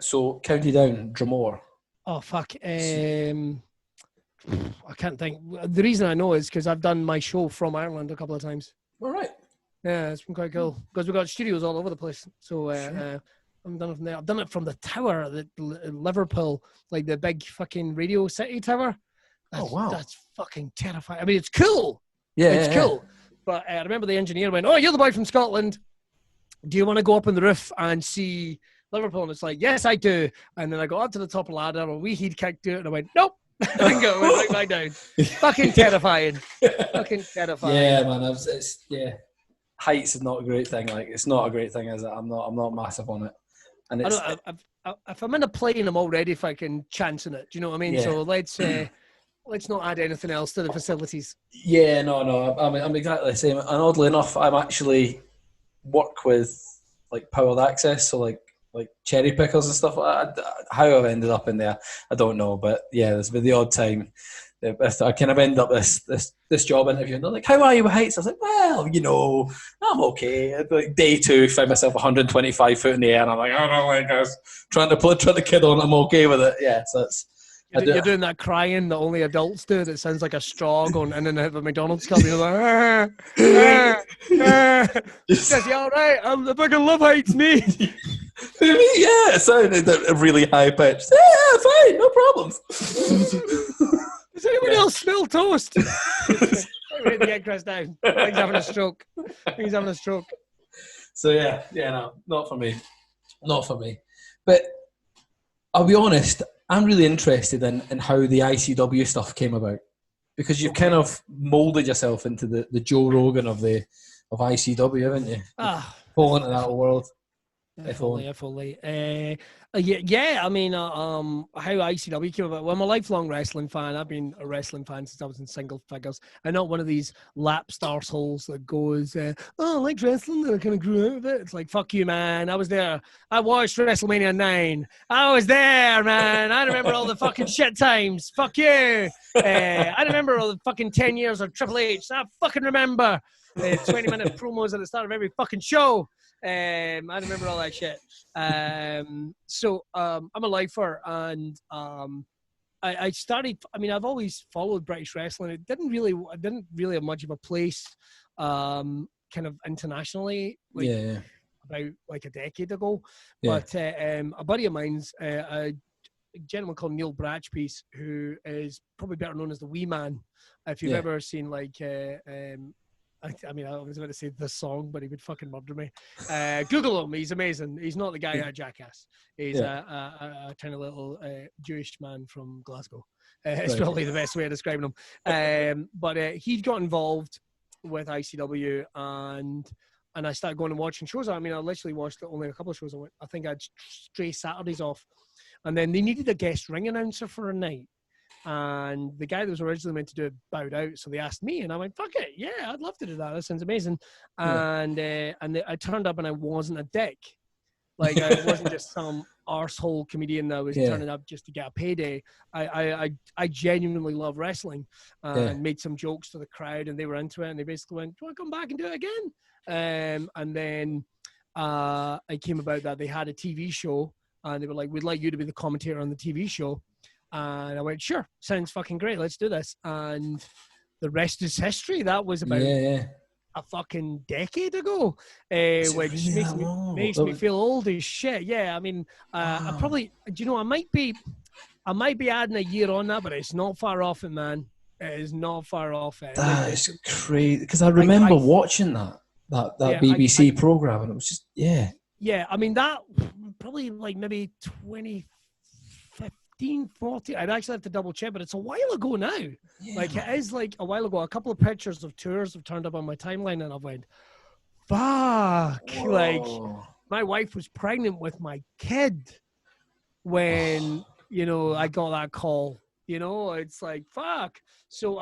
So County Down, Dromore. Oh fuck. I can't think. The reason I know is because I've done my show from Ireland a couple of times. All right. Yeah, it's been quite cool because we've got studios all over the place. So I've done it from there. I've done it from the tower, the Liverpool, like the big fucking Radio City tower. That's fucking terrifying. I mean, it's cool. Yeah, it's cool. But I remember the engineer went, "Oh, you're the boy from Scotland. Do you want to go up on the roof and see Liverpool?" And it's like, "Yes, I do." And then I got up to the top of the ladder, and we he'd kicked it, and I went, "Nope." And went right back down. Fucking terrifying. Yeah, man. Heights is not a great thing. Like, it's not a great thing, is it? I'm not massive on it. And if I'm in a plane, I'm already fucking chancing it. Do you know what I mean? Yeah. So let's say let's not add anything else to the facilities. Yeah, no. I'm exactly the same. And oddly enough, I'm actually work with like powered access, so like cherry pickers and stuff like that. How I've ended up in there, I don't know. But yeah, there's been the odd time I kind of end up this job interview, and they're like, "How are you with heights?" I was like, "Well, I'm okay." Like day 2, find myself 125 foot in the air, and I'm like, "I don't like this." Trying to kid on, I'm okay with it. Yeah, so it's. You're doing that crying that only adults do. That sounds like a straw going in and out of a McDonald's cup. You're like, says, "You all right? I'm the fucking love heights, me." Yeah, it sounded really high pitched. Yeah, fine, no problems. Does anyone else smell toast? Wait to get Chris down. He's having a stroke. So yeah, no, not for me. But I'll be honest, I'm really interested in how the ICW stuff came about, because you've kind of molded yourself into the Joe Rogan of ICW, haven't you? Fall into that world. If only. Yeah. I mean, how ICW came about. Well, I'm a lifelong wrestling fan. I've been a wrestling fan since I was in single figures. I'm not one of these lapsed arseholes that goes, I like wrestling, and I kind of grew out of it. It's like, fuck you, man. I was there. I watched WrestleMania 9. I was there, man. I remember all the fucking shit times. Fuck you. I remember all the fucking 10 years of Triple H. I fucking remember 20-minute promos at the start of every fucking show. I remember all that shit. So I'm a lifer, and I started. I mean, I've always followed British wrestling. I didn't really have much of a place, kind of internationally, about like a decade ago. Yeah. But a buddy of mine's, a gentleman called Neil Bratchpiece, who is probably better known as the Wee Man. If you've ever seen like. I mean, I was about to say the song, but he would fucking murder me. Google him. He's amazing. He's not the guy at Jackass. He's a tiny little Jewish man from Glasgow. It's probably the best way of describing him. But he got involved with ICW, and I started going and watching shows. I mean, I literally watched only a couple of shows. I think I had stray Saturdays off. And then they needed a guest ring announcer for a night. And the guy that was originally meant to do it bowed out, so they asked me, and I went, "Fuck it, yeah, I'd love to do that. That sounds amazing." And I turned up, and I wasn't a dick. Like, I wasn't just some arsehole comedian that was turning up just to get a payday. I genuinely love wrestling, and made some jokes to the crowd, and they were into it, and they basically went, "Do you want to come back and do it again?" And then it came about that they had a TV show, and they were like, "We'd like you to be the commentator on the TV show." And I went, "Sure, sounds fucking great. Let's do this." And the rest is history. That was about a fucking decade ago, which makes me feel old as shit. Yeah, I mean, I probably, I might be adding a year on that, but it's not far off it, man. It is not far off it. That is crazy, because I remember watching that BBC program, and it was just Yeah, I mean, that probably like maybe 2015, 40. I'd actually have to double check, but it's a while ago now. Yeah. Like, it is like a while ago. A couple of pictures of tours have turned up on my timeline, and I've went, fuck. Whoa. Like, my wife was pregnant with my kid when, I got that call. It's like, fuck. So,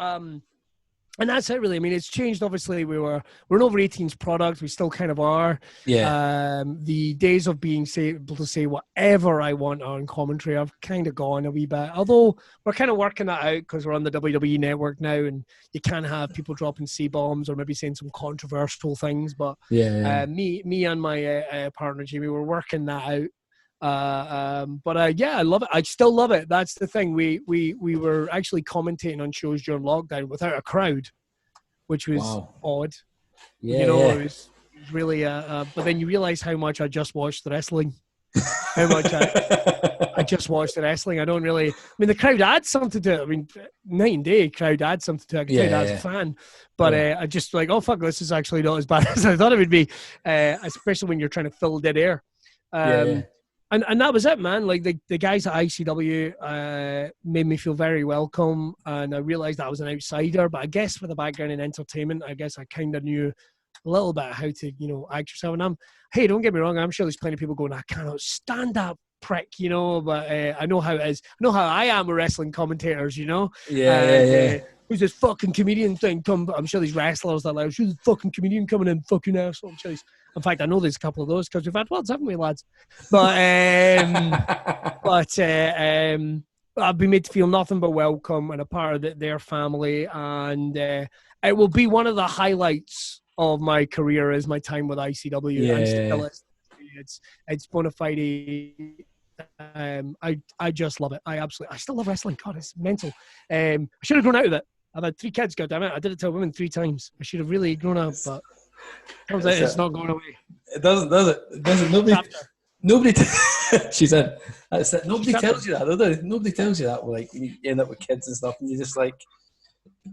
and that's it, really. I mean, it's changed. Obviously, we're an over 18s product. We still kind of are. Yeah. The days of being able to say whatever I want on commentary have kind of gone a wee bit. Although we're kind of working that out because we're on the WWE network now, and you can't have people dropping C-bombs or maybe saying some controversial things. But me and my partner Jamie, we're working that out. But I love it. I still love it. That's the thing. We were actually commentating on shows during lockdown without a crowd, which was odd. It was really. But then you realize how much I just watched the wrestling. How much I just watched the wrestling. I don't really. I mean, the crowd adds something to it. I mean, night and day, crowd adds something to it. I can tell you that as a fan. But I just like, oh fuck, this is actually not as bad as I thought it would be. Especially when you're trying to fill dead air. And that was it, man. Like, the guys at ICW made me feel very welcome, and I realized I was an outsider. But I guess with a background in entertainment, I guess I kind of knew a little bit how to, act yourself. And hey, don't get me wrong, I'm sure there's plenty of people going, I cannot stand that prick, you know, but I know how it is. I know how I am with wrestling commentators, you know. Yeah. Who's this fucking comedian thing? I'm sure these wrestlers that like, who's the fucking comedian coming in, fucking asshole. I'm sure in fact, I know there's a couple of those because we've had words, haven't we, lads? But I've been made to feel nothing but welcome and a part of their family, and it will be one of the highlights of my career is my time with ICW. And still it's bona fide. I just love it. I still love wrestling. God, it's mental. I should have grown out of it. I've had 3 kids, goddammit. I did it to a woman 3 times. I should have really grown up, but turns out it's not going away. It doesn't, does it? It doesn't. Nobody she said, nobody tells you that, though. Nobody tells you that, like, when you end up with kids and stuff, and you're just like,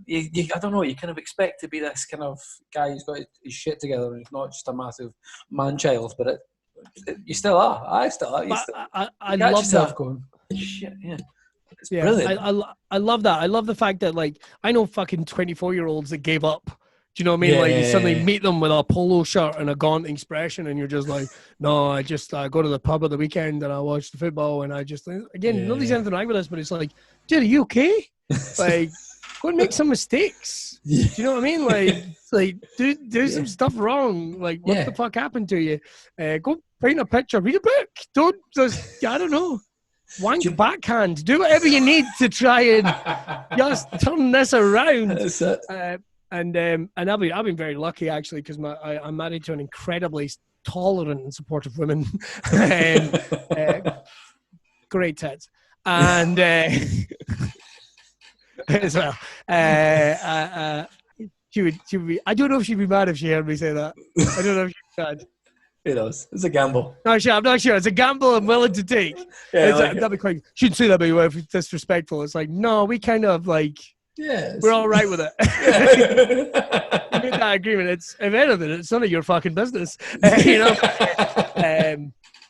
I don't know, you kind of expect to be this kind of guy who's got his shit together and he's not just a massive man-child, but you still are. I still are. I love that. Going, shit, yeah. It's brilliant. I love that. I love the fact that, like, I know fucking 24-year-olds that gave up. Do you know what I mean? Like, you suddenly meet them with a polo shirt and a gaunt expression, and you're just like, no, I just go to the pub at the weekend and I watch the football, and I just, again, nobody's anything wrong with this, but it's like, dude, are you okay? Like, go and make some mistakes. Do you know what I mean? Like do some stuff wrong. Like, what the fuck happened to you? Go paint a picture, read a book. Don't just, I don't know, wank backhand. Do whatever you need to try and just turn this around. That's it. And I've been very lucky, actually, because I'm married to an incredibly tolerant and supportive woman. Great tits. And as well. She would be, I don't know if she'd be mad if she heard me say that. I don't know if she'd be mad. Who knows? It's a gamble. No, I'm not sure. It's a gamble I'm willing to take. Yeah, that'd be quite. Shouldn't say that about your wife. It's disrespectful. It's like, no, we kind of like. Yes. We're all right with it. We made that agreement. It's, if anything, it's none of your fucking business. You know.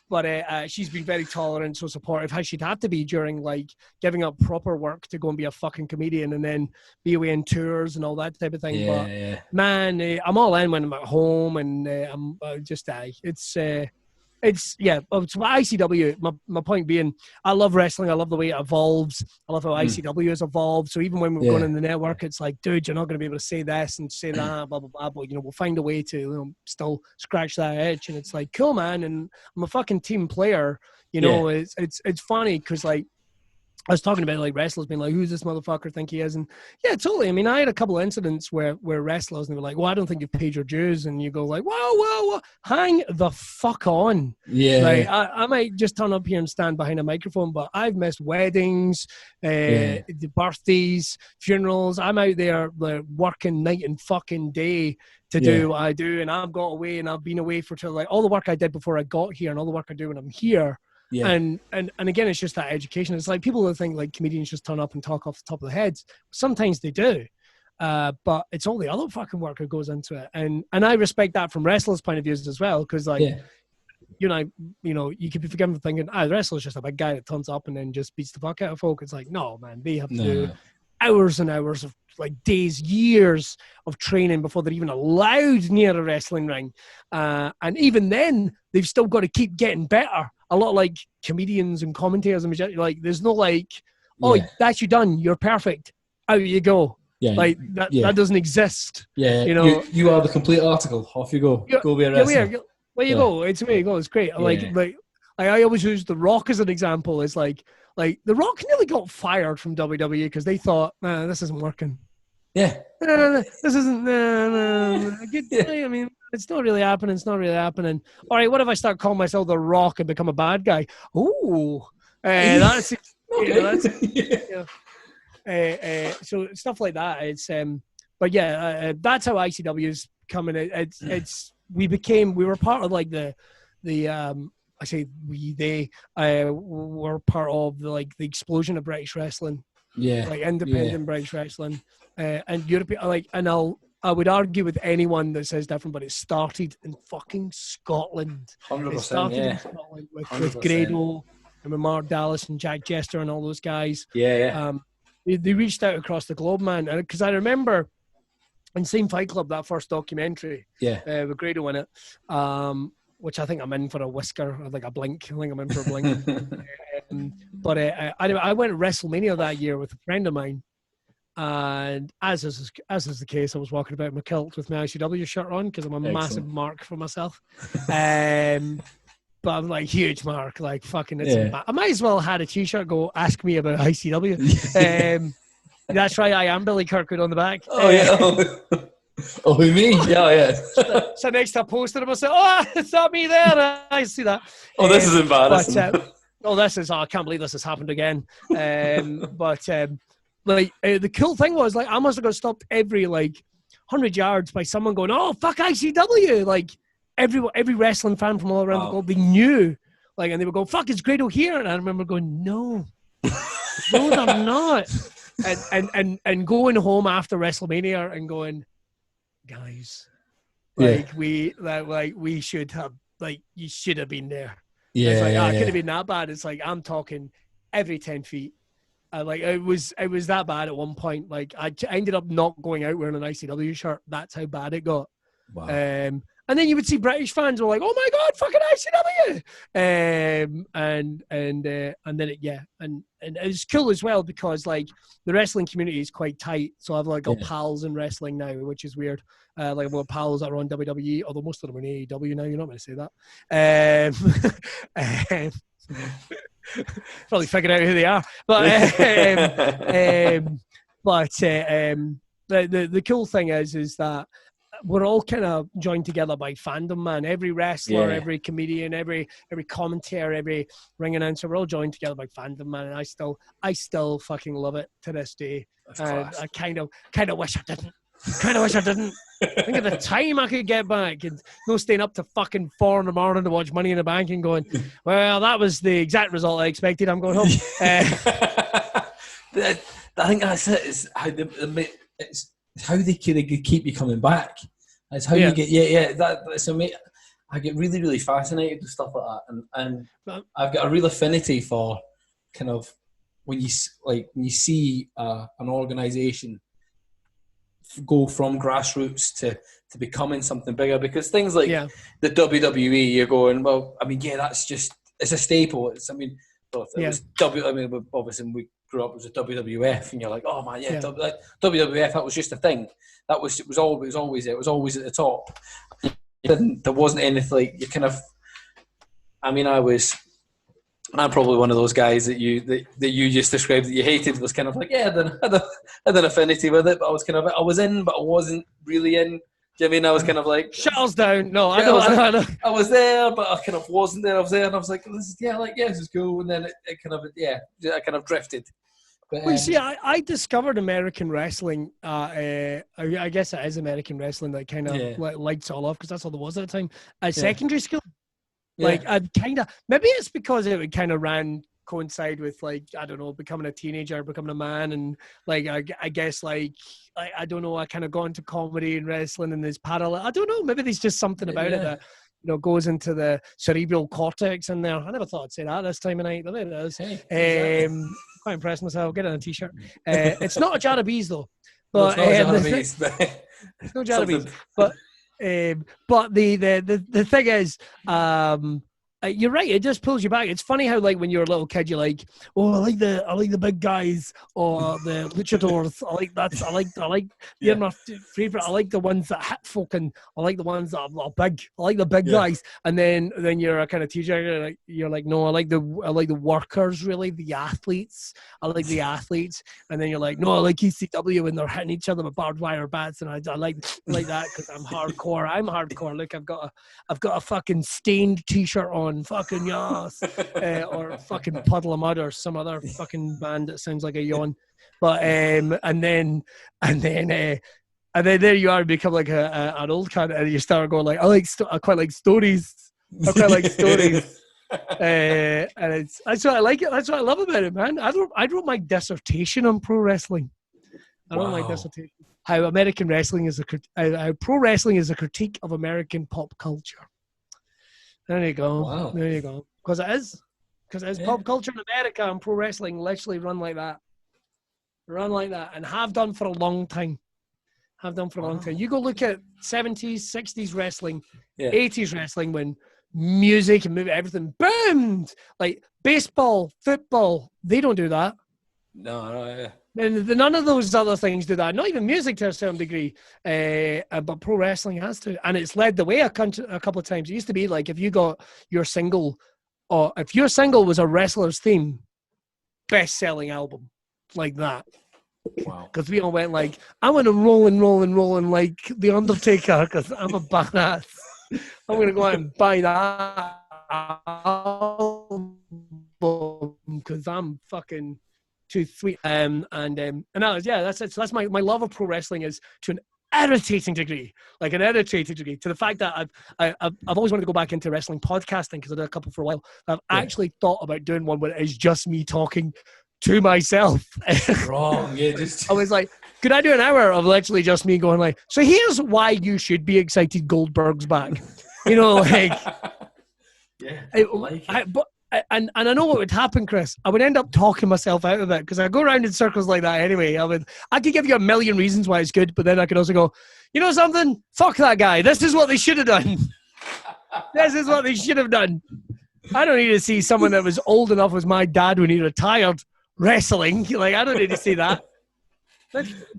But she's been very tolerant, so supportive. How she'd have to be during, like, giving up proper work to go and be a fucking comedian and then be away on tours and all that type of thing. Man, I'm all in when I'm at home, and I'm just it's ICW. My point being, I love wrestling. I love the way it evolves. I love how ICW has evolved. So even when we're going in the network, it's like, dude, you're not going to be able to say this and say that, blah, blah, blah. But, you know, we'll find a way to, still scratch that itch. And it's like, cool, man. And I'm a fucking team player. You know, it's funny because, like, I was talking about, like, wrestlers being like, who's this motherfucker think he is? And yeah, totally. I mean, I had a couple of incidents where wrestlers, and they were like, well, I don't think you've paid your dues. And you go like, whoa, hang the fuck on. Yeah. Like, I might just turn up here and stand behind a microphone, but I've missed weddings, the birthdays, funerals. I'm out there working night and fucking day to do what I do. And I've got away, and I've been away for like all the work I did before I got here and all the work I do when I'm here. Yeah. And again, it's just that education. It's like people that think like comedians just turn up and talk off the top of their heads. Sometimes they do. But it's all the other fucking work that goes into it. And I respect that from wrestlers' point of views as well. Because like, you know, you could be forgiven for thinking, the wrestler's just a big guy that turns up and then just beats the fuck out of folk. It's like, no, man, they have to do hours and hours of, like, days, years of training before they're even allowed near a wrestling ring. And even then, they've still got to keep getting better. A lot of, like, comedians and commentators, and like, there's no like, that's you done, you're perfect, out you go. Yeah, like that doesn't exist. Yeah, you know, you are the complete article. Off you go. Go be a wrestler. Where you go? It's where you go. It's great. Like I always use The Rock as an example. It's like The Rock nearly got fired from WWE because they thought, this isn't working. Yeah. This isn't. I mean, it's not really happening. It's not really happening. All right, what if I start calling myself The Rock and become a bad guy? Ooh, that's so stuff like that. It's but yeah, that's how ICW is coming. We were part of like the I say they were part of the explosion of British wrestling. Yeah, like independent British wrestling, and European. I would argue with anyone that says different, but it started in fucking Scotland. 100%. It started in Scotland with Grado and with Mark Dallas and Jack Jester and all those guys. Yeah. They reached out across the globe, man. Because I remember in Same Fight Club, that first documentary, with Grado in it. which I think I'm in for a whisker, like a blink. I think I'm in for a blink. But I went to WrestleMania that year with a friend of mine, and as is the case, I was walking about my kilt with my ICW shirt on because I'm a massive mark for myself. But I'm like huge mark, like fucking. I might as well had a T-shirt go ask me about ICW. That's right, I am Billy Kirkwood on the back. Oh yeah. Oh, me? Yeah. So next I posted him, I said, "Oh, it's not me there." I see that. Oh, this is embarrassing. I can't believe this has happened again. The cool thing was, like, I must have got stopped every 100 yards by someone going, "Oh, fuck ICW!" Like every wrestling fan from all around the globe, they knew, and they would go, "Fuck, it's Grado here," and I remember going, "No, no, they're not," and going home after WrestleMania and going, "Guys, we should have, you should have been there." Yeah, it could have been that bad. It's like, I'm talking every 10 feet. It was that bad at one point. Like, I ended up not going out wearing an ICW shirt. That's how bad it got. Wow. And then you would see British fans were like, "Oh my God, fucking ICW!" And then it was cool as well because the wrestling community is quite tight. So I've got pals in wrestling now, which is weird. I've got pals that are on WWE, although most of them are in AEW now. You're not going to say that. Probably figured out who they are, but the cool thing is that we're all kind of joined together by fandom, man. Every wrestler, every comedian, every commentator, every ring announcer, we're all joined together by fandom, man. And I still fucking love it to this day. And I kind of wish I didn't. I think at the time I could get back and no staying up to fucking 4 a.m. to watch Money in the Bank and going, "Well, that was the exact result I expected. I'm going home." I think that's it. It's how they keep you coming back. It's how you get that's amazing. I get really, really fascinated with stuff like that, and I've got a real affinity for kind of when you see an organisation go from grassroots to becoming something bigger, because things like the WWE, you're going, well, I mean, that's just, it's a staple. It's, I mean, obviously we grew up as a WWF, and you're like, oh man, WWF, that was just a thing. It was always at the top. There wasn't anything you kind of. I mean, I'm probably one of those guys that you just described that you hated. Was kind of like, I had an affinity with it, but I was in, but I wasn't really in. Do you know what I mean? I was kind of like, shut us down. No, I know. I was there, but I kind of wasn't there. I was there, and I was like, this is cool. And then it I kind of drifted. But, well, you see, I discovered American wrestling. I guess it is American wrestling that kind of lights all off, because that's all there was at the time. At secondary school. Like, I maybe it's because it would kind of coincide with, I don't know, becoming a teenager, becoming a man, and I guess I don't know, I kind of got into comedy and wrestling, and there's parallel. I don't know, maybe there's just something about it that goes into the cerebral cortex in there. I never thought I'd say that this time of night, but there it is. Hey, quite impressed myself. Get it on a t-shirt. It's not a jar of bees though. But it's no jar of bees. But the thing is, you're right. It just pulls you back. It's funny how, when you're a little kid, you're like, "Oh, I like the big guys or the luchadors. I like they're my favorite. I like the ones that hit folk, and I like the ones that are big. I like the big guys." And then you're a kind of teacher. You're like, "No, I like the workers. Really, the athletes. I like the athletes." And then you're like, "No, I like ECW when they're hitting each other with barbed wire bats, and I like that because I'm hardcore. I'm hardcore. Look, I've got a fucking stained t-shirt on." Fucking yas, or fucking Puddle of Mud, or some other fucking band that sounds like a yawn. But and then there you are, become like an old cunt, and you start going I quite like stories. I quite like stories. And that's what I like it. That's what I love about it, man. I wrote my dissertation on pro wrestling. I wrote my dissertation how American wrestling is how pro wrestling is a critique of American pop culture. There you go. Wow. There you go. Because it is pop culture in America, and pro wrestling literally run like that, and have done for a long time. You go look at 70s, 60s wrestling, 80s wrestling, when music and movie, everything boomed. Like baseball, football, they don't do that. No, yeah. And none of those other things do that. Not even music to a certain degree, but pro wrestling has to, and it's led the way a couple of times. It used to be like if you got your single, or if your single was a wrestler's theme, best-selling album, like that. Wow. Because we all went like, I want to rolling like the Undertaker because I'm a badass. I'm gonna go out and buy that album because I'm fucking too sweet. And that was, that's it. So that's my love of pro wrestling is to an irritating degree, to the fact that I've always wanted to go back into wrestling podcasting because I did a couple for a while. I've actually thought about doing one where it's just me talking to myself. Wrong. Yeah, I was like, could I do an hour of literally just me going like, so here's why you should be excited Goldberg's back. You know, like, yeah, and I know what would happen, Chris. I would end up talking myself out of it because I go around in circles like that anyway. I could give you a million reasons why it's good, but then I could also go, you know something? Fuck that guy. This is what they should have done. This is what they should have done. I don't need to see someone that was old enough as my dad when he retired wrestling. Like, I don't need to see that.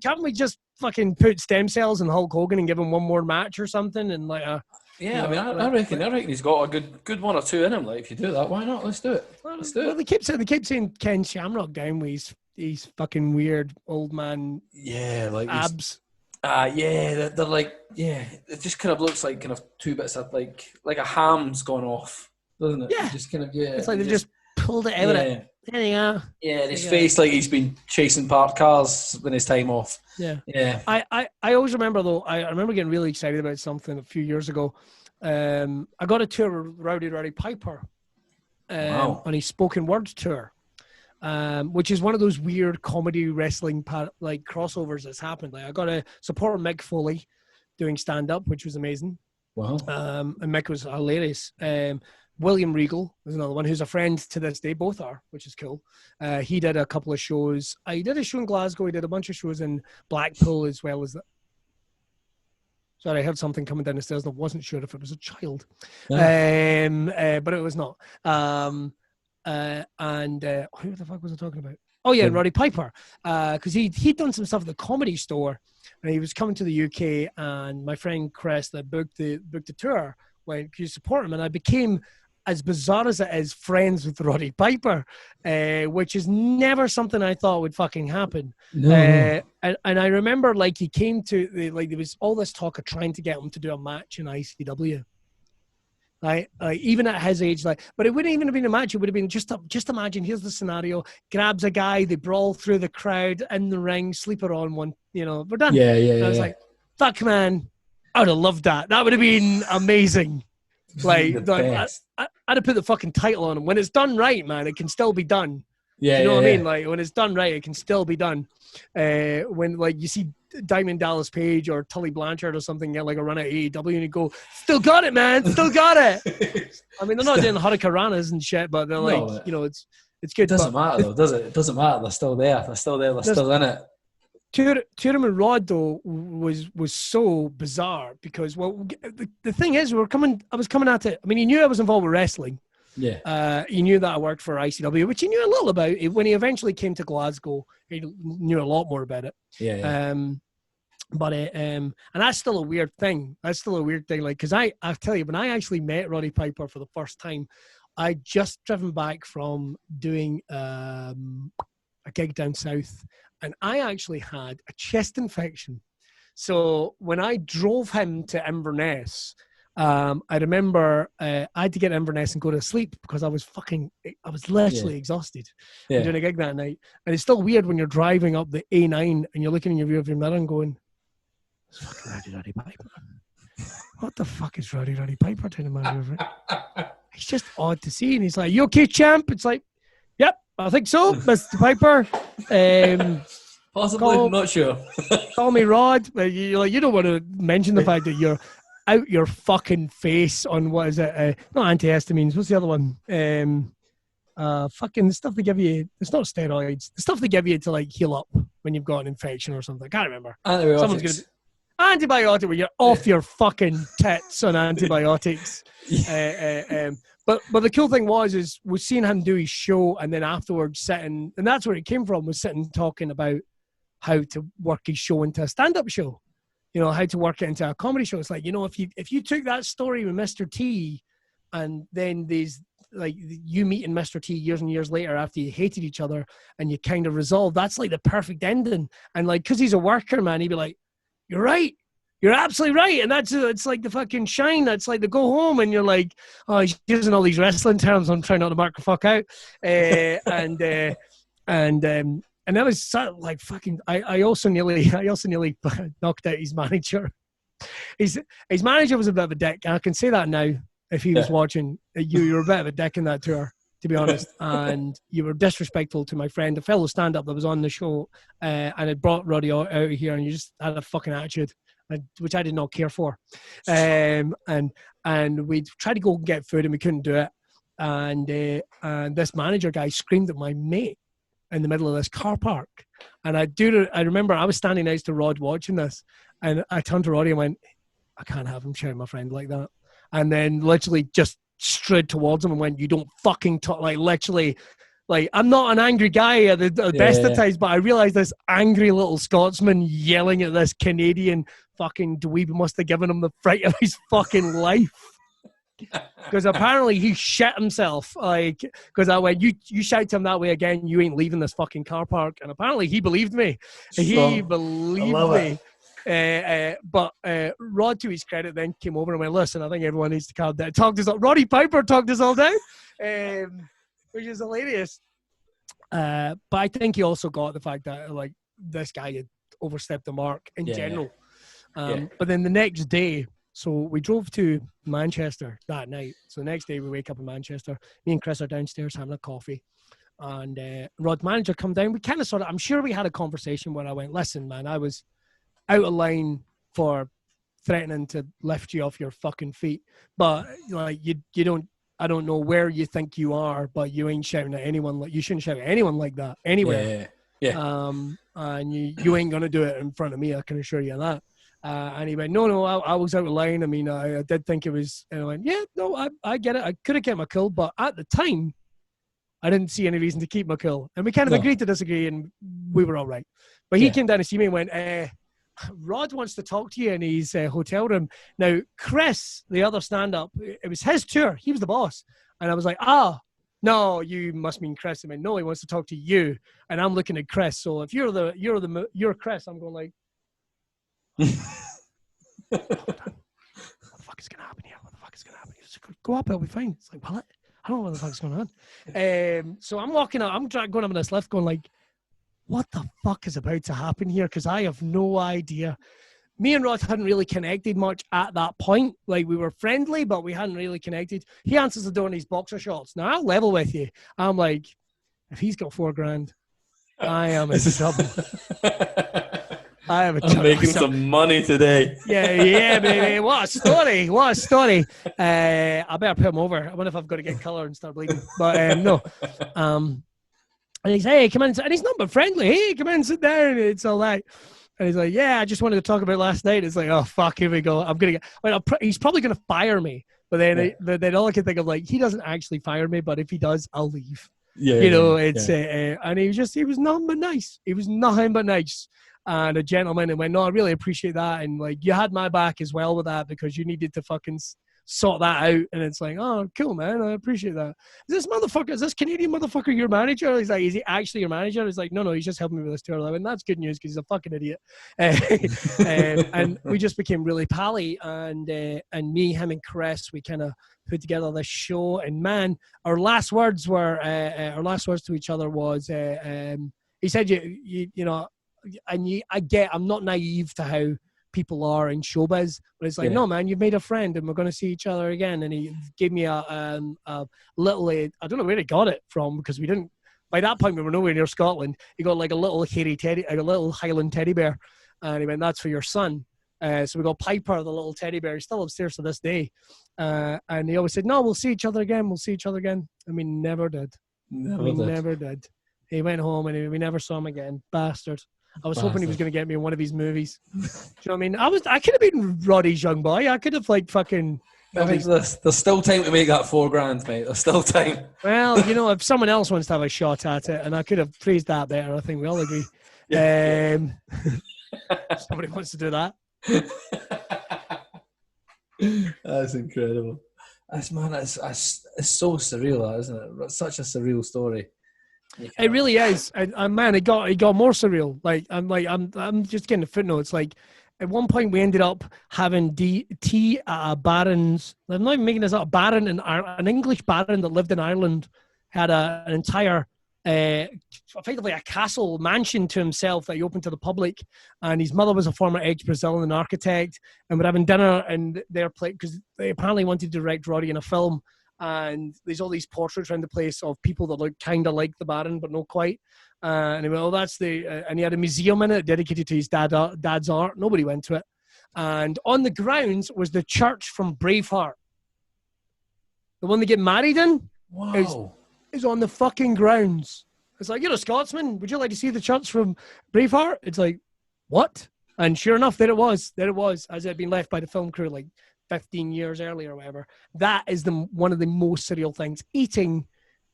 Can't we just fucking put stem cells in Hulk Hogan and give him one more match or something? And like a... Yeah, I mean, I reckon he's got a good one or two in him. Like, if you do that, why not? Let's do it. Let's do it. They keep saying Ken Shamrock down with his fucking weird old man. Yeah, like abs. They're like, it just kind of looks like kind of two bits of like a ham's gone off, doesn't it? Yeah, just kind of It's like they've just pulled it out of it. There you go. Yeah, and his face like he's been chasing parked cars when his time off. Yeah. I always remember though. I remember getting really excited about something a few years ago. I got a tour with Roddy Piper on his spoken word tour, which is one of those weird comedy wrestling like crossovers that's happened. Like I got to support Mick Foley doing stand up, which was amazing. Wow. And Mick was hilarious. William Regal is another one who's a friend to this day. Both are, which is cool. He did a couple of shows. He did a show in Glasgow. He did a bunch of shows in Blackpool as well as that. Sorry, I heard something coming down the stairs and I wasn't sure if it was a child. Yeah. But it was not. Who the fuck was I talking about? Oh, yeah, Roddy Piper. Because he'd done some stuff at the Comedy Store and he was coming to the UK and my friend Chris that booked the tour went, could you support him? And I became, as bizarre as it is, friends with Roddy Piper, which is never something I thought would fucking happen. No. And I remember, like, he came to, like, there was all this talk of trying to get him to do a match in ICW. Like even at his age, like, but it wouldn't even have been a match. It would have been just imagine, here's the scenario, grabs a guy, they brawl through the crowd, in the ring, sleeper on one, we're done. Yeah. And I was like, fuck, man, I would have loved that. That would have been amazing. Like I'd have put the fucking title on him. When it's done right, man, it can still be done. Yeah, you know what I mean? Like when it's done right, it can still be done. When like you see Diamond Dallas Page or Tully Blanchard or something get like a run at AEW and you go, still got it, man, still got it. I mean, they're not doing Hurricanranas and shit, but they're like, it's good. It doesn't matter though, does it? It doesn't matter. They're still there. They're still in it. Touring with Rod though was so bizarre because the thing is I was coming at it. I mean, he knew I was involved with wrestling. Yeah. He knew that I worked for ICW, which he knew a little about. When he eventually came to Glasgow, he knew a lot more about it. Yeah. And that's still a weird thing. Like, because I tell you, when I actually met Roddy Piper for the first time, I just driven back from doing a gig down south. And I actually had a chest infection. So when I drove him to Inverness, I remember I had to get Inverness and go to sleep because I was literally exhausted doing a gig that night. And it's still weird when you're driving up the A9 and you're looking in your rearview mirror and going, it's fucking Roddy Piper. What the fuck is Roddy Piper doing in my rearview? It's just odd to see. And he's like, you okay, champ? It's like, yep. I think so, Mr. Piper. Possibly, not sure. Call me Rod. You don't want to mention the fact that you're out your fucking face on what is it? Not antihistamines. What's the other one? Fucking the stuff they give you. It's not steroids. The stuff they give you to like heal up when you've got an infection or something. I can't remember. Antibiotics. antibiotic where you're off your fucking tits on antibiotics. But the cool thing was seeing him do his show, and then afterwards sitting, and that's where it came from, was sitting talking about how to work his show into a stand-up show. You know, how to work it into a comedy show. It's like, you know, if you took that story with Mr. T, and then there's like you meeting Mr. T years and years later after you hated each other, and you kind of resolve, that's like the perfect ending. And like, because he's a worker, man, he'd be like, you're right. You're absolutely right. And it's like the fucking Shine. That's like the go home, and you're like, oh, he's using all these wrestling terms. I'm trying not to mark the fuck out. And that was so, like fucking. I also nearly knocked out his manager. His manager was a bit of a dick. I can say that now. If he was watching, you were a bit of a dick in that tour, to be honest. And you were disrespectful to my friend, a fellow stand-up that was on the show, and it brought Roddy out of here, and you just had a fucking attitude, which I did not care for. And we tried to go and get food, and we couldn't do it. And this manager guy screamed at my mate in the middle of this car park. And I remember I was standing next to Rod watching this, and I turned to Roddy and went, I can't have him shouting my friend like that. And then literally just strode towards him and went, you don't fucking talk, like literally, like I'm not an angry guy at the best of times, but I realized this angry little Scotsman yelling at this Canadian fucking dweeb must have given him the fright of his fucking life. Because apparently he shit himself, like, because I went, you shout to him that way again, you ain't leaving this fucking car park. And apparently he believed me. He believed me. But Rod, to his credit, then came over and went, listen, I think everyone needs to calm down. Talked us all. Roddy Piper talked us all down, which is hilarious. But I think he also got the fact that like this guy had overstepped the mark in general. But then the next day, so we drove to Manchester that night. So the next day we wake up in Manchester. Me and Chris are downstairs having a coffee. And Rod's manager come down. We kind of sort of, I'm sure we had a conversation where I went, listen, man, I was out of line for threatening to lift you off your fucking feet, but like you don't, I don't know where you think you are, but you ain't shouting at anyone like, you shouldn't shout at anyone like that anywhere. And you ain't gonna do it in front of me, I can assure you of that. And he went, no, I was out of line. I mean, I did think it was, and I went, yeah, no, I get it. I could have kept my cool, but at the time I didn't see any reason to keep my cool, and we kind of agreed to disagree, and we were all right. But he came down to see me and went, Rod wants to talk to you in his hotel room. Now, Chris, the other stand-up, it was his tour. He was the boss. And I was like, no, you must mean Chris. I mean, no, he wants to talk to you. And I'm looking at Chris. So if you're Chris, I'm going like, what the fuck is going to happen here? What the fuck is going to happen? Just go up, it'll be fine. It's like, what? I don't know what the fuck's going on. So I'm walking up, I'm going up in this lift going like, what the fuck is about to happen here? Because I have no idea. Me and Rod hadn't really connected much at that point. Like, we were friendly, but we hadn't really connected. He answers the door in his boxer shorts. Now, I'll level with you. I'm like, if he's got $4,000, I am in trouble. I am making some money today. Yeah, baby. What a story. I better put him over. I wonder if I've got to get colour and start bleeding. But no. And he's, hey, come in. And he's not but friendly. Hey, come in, sit down. It's all that. And he's like, yeah, I just wanted to talk about last night. It's like, oh, fuck, here we go. I'm going to get, well, he's probably going to fire me. But then all I can think of, like, he doesn't actually fire me, but if he does, I'll leave. And he was nothing but nice. He was nothing but nice. And a gentleman, and went, no, I really appreciate that. And like, you had my back as well with that, because you needed to fucking sort that out. And it's like, oh, cool, man, I appreciate that. Is this Canadian motherfucker your manager? He's like, is he actually your manager? He's like, no, he's just helping me with this tour. And that's good news, because he's a fucking idiot. And we just became really pally. And me, him, and Chris, we kind of put together this show. And man, our last words to each other was, he said, you know, and I'm not naive to how people are in showbiz, but it's like, no, man, you've made a friend and we're going to see each other again. And he gave me a little, I don't know where he got it from, because we didn't, by that point we were nowhere near Scotland. He got like a little Highland teddy bear, and he went, that's for your son. So we got Piper, the little teddy bear. He's still upstairs to this day. And he always said, no, we'll see each other again. And we never did. Never did. He went home and we never saw him again. Bastard. I was hoping he was going to get me in one of his movies. Do you know what I mean? I could have been Roddy's young boy. I could have like fucking. I mean, there's still time to make that $4,000, mate. There's still time. Well, if someone else wants to have a shot at it, and I could have phrased that better, I think we all agree. Yeah. Somebody wants to do that. That's incredible. It's so surreal, isn't it? It's such a surreal story. It really is, and man, it got more surreal. I'm just getting the footnotes. Like at one point, we ended up having tea at a baron's. I'm not even making this up. A baron an English baron that lived in Ireland had an entire, effectively a castle mansion to himself that he opened to the public. And his mother was a former ex-Brazilian architect, and we're having dinner in their place because they apparently wanted to direct Roddy in a film. And there's all these portraits around the place of people that look kind of like the Baron, but not quite. And he went, "Oh, that's the..." and he had a museum in it dedicated to his dad's art. Nobody went to it. And on the grounds was the church from Braveheart. The one they get married in. Wow. Is on the fucking grounds. It's like, "You're a Scotsman. Would you like to see the church from Braveheart?" It's like, what? And sure enough, there it was. As it had been left by the film crew, like 15 years earlier or whatever. That is one of the most surreal things. Eating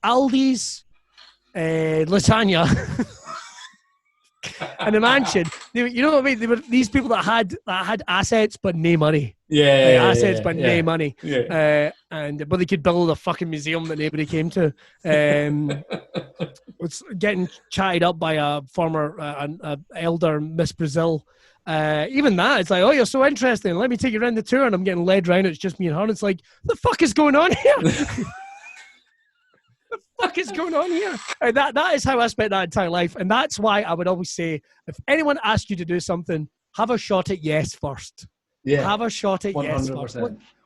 Aldi's lasagna in a mansion. You know what I mean? They were these people that had assets but no money. Assets but no money. Yeah. But they could build a fucking museum that nobody came to. It's getting chatted up by a former elder Miss Brazil. Even that, it's like, "Oh, you're so interesting. Let me take you around the tour." And I'm getting led around. It's just me and her. And it's like, the fuck is going on here? The fuck is going on here? And that is how I spent that entire life. And that's why I would always say, if anyone asks you to do something, have a shot at yes first. Yeah. Have a shot at 100%. yes first.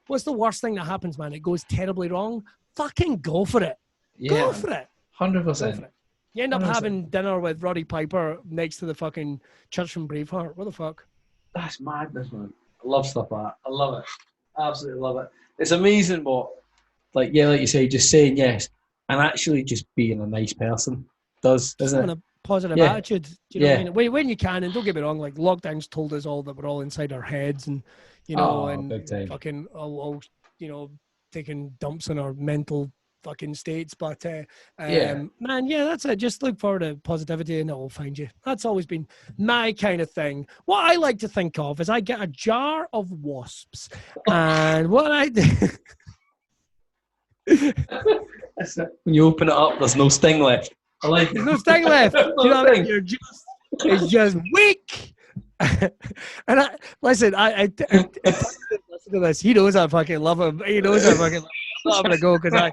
What's the worst thing that happens, man? It goes terribly wrong. Fucking go for it. Yeah. Go for it. 100%. You end up 100%. having dinner with Roddy Piper next to the fucking church from Braveheart. What the fuck? That's madness, man. I love stuff like that. I love it. Absolutely love it. It's amazing what, like you say, just saying yes and actually just being a nice person does, isn't it? Having a positive attitude. Do you know what I mean? When you can, and don't get me wrong, like lockdown's told us all that we're all inside our heads and, and fucking all, taking dumps in our mental fucking states, but man, that's it. Just look forward to positivity and it will find you. That's always been my kind of thing. What I like to think of is I get a jar of wasps, and what I do when you open it up, there's no sting left. I like it. There's no sting left. You know what I mean? It's just weak. And listen to this. He knows I fucking love him. He knows I fucking love him. I'm not gonna go because I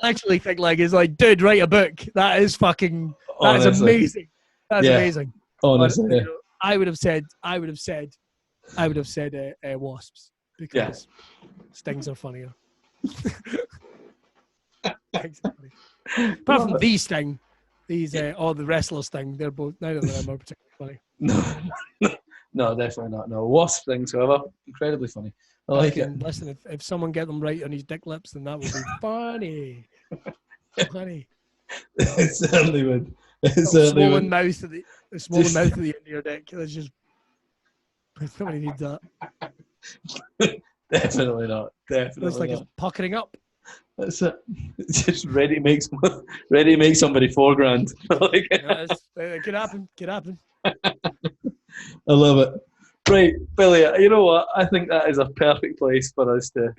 actually think it's like, dude, write a book. That is fucking. That is amazing. That's amazing. Honestly, but, I would have said wasps because stings are funnier. Apart from these sting, the wrestler sting, they're both neither of them are particularly funny. No, definitely not. No, wasp things, however, incredibly funny. I like it. Listen, if someone get them right on his dick lips, then that would be funny. Funny. It certainly would. Swollen mouth at the end of your dick. That's just nobody needs that. Definitely not. Definitely. Looks like it's puckering up. That's it. It's just ready to make somebody $4,000. Like it could happen. Could happen. I love it. Right, Billy, you know what? I think that is a perfect place for us to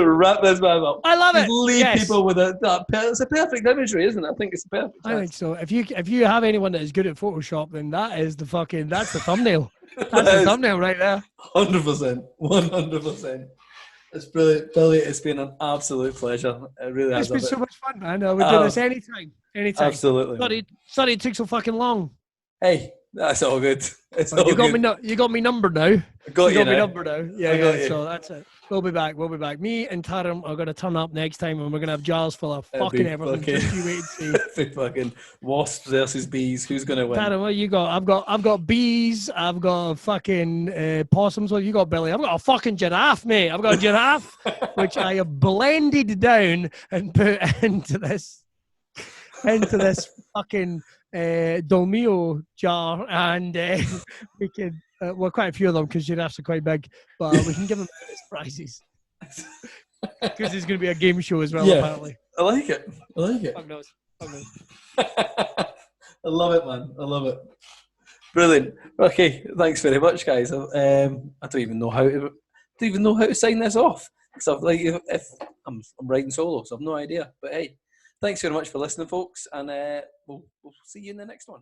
wrap this man up. I love it. Leave people with it's a perfect imagery, isn't it? I think it's a perfect. I think so. If you have anyone that is good at Photoshop, then that's the thumbnail. That's the thumbnail right there. 100%. It's brilliant, Billy. It's been an absolute pleasure. It really has. It's been so much fun, man. I would do this anytime. Absolutely. Sorry it took so fucking long. Hey, that's all good. You got me number now. You got me number now. Yeah. So that's it. We'll be back. Me and Taram are going to turn up next time, and we're going to have jars full of fucking everything. Just you wait and see. Big fucking wasps versus bees. Who's going to win? Taram, what you got? I've got bees. I've got fucking possums. What you got, Billy? I've got a fucking giraffe, mate. I've got a giraffe, which I have blended down and put into this fucking Dolmio jar, and we can, well, quite a few of them because giraffes are quite big, but we can give them as prizes. Because there's going to be a game show as well, apparently. I like it. Fuck knows. I love it, man. I love it. Brilliant. Okay, thanks very much, guys. I don't even know how to sign this off. So, like, if I'm writing solo, so I've no idea. But hey, thanks very much for listening, folks, and we'll see you in the next one.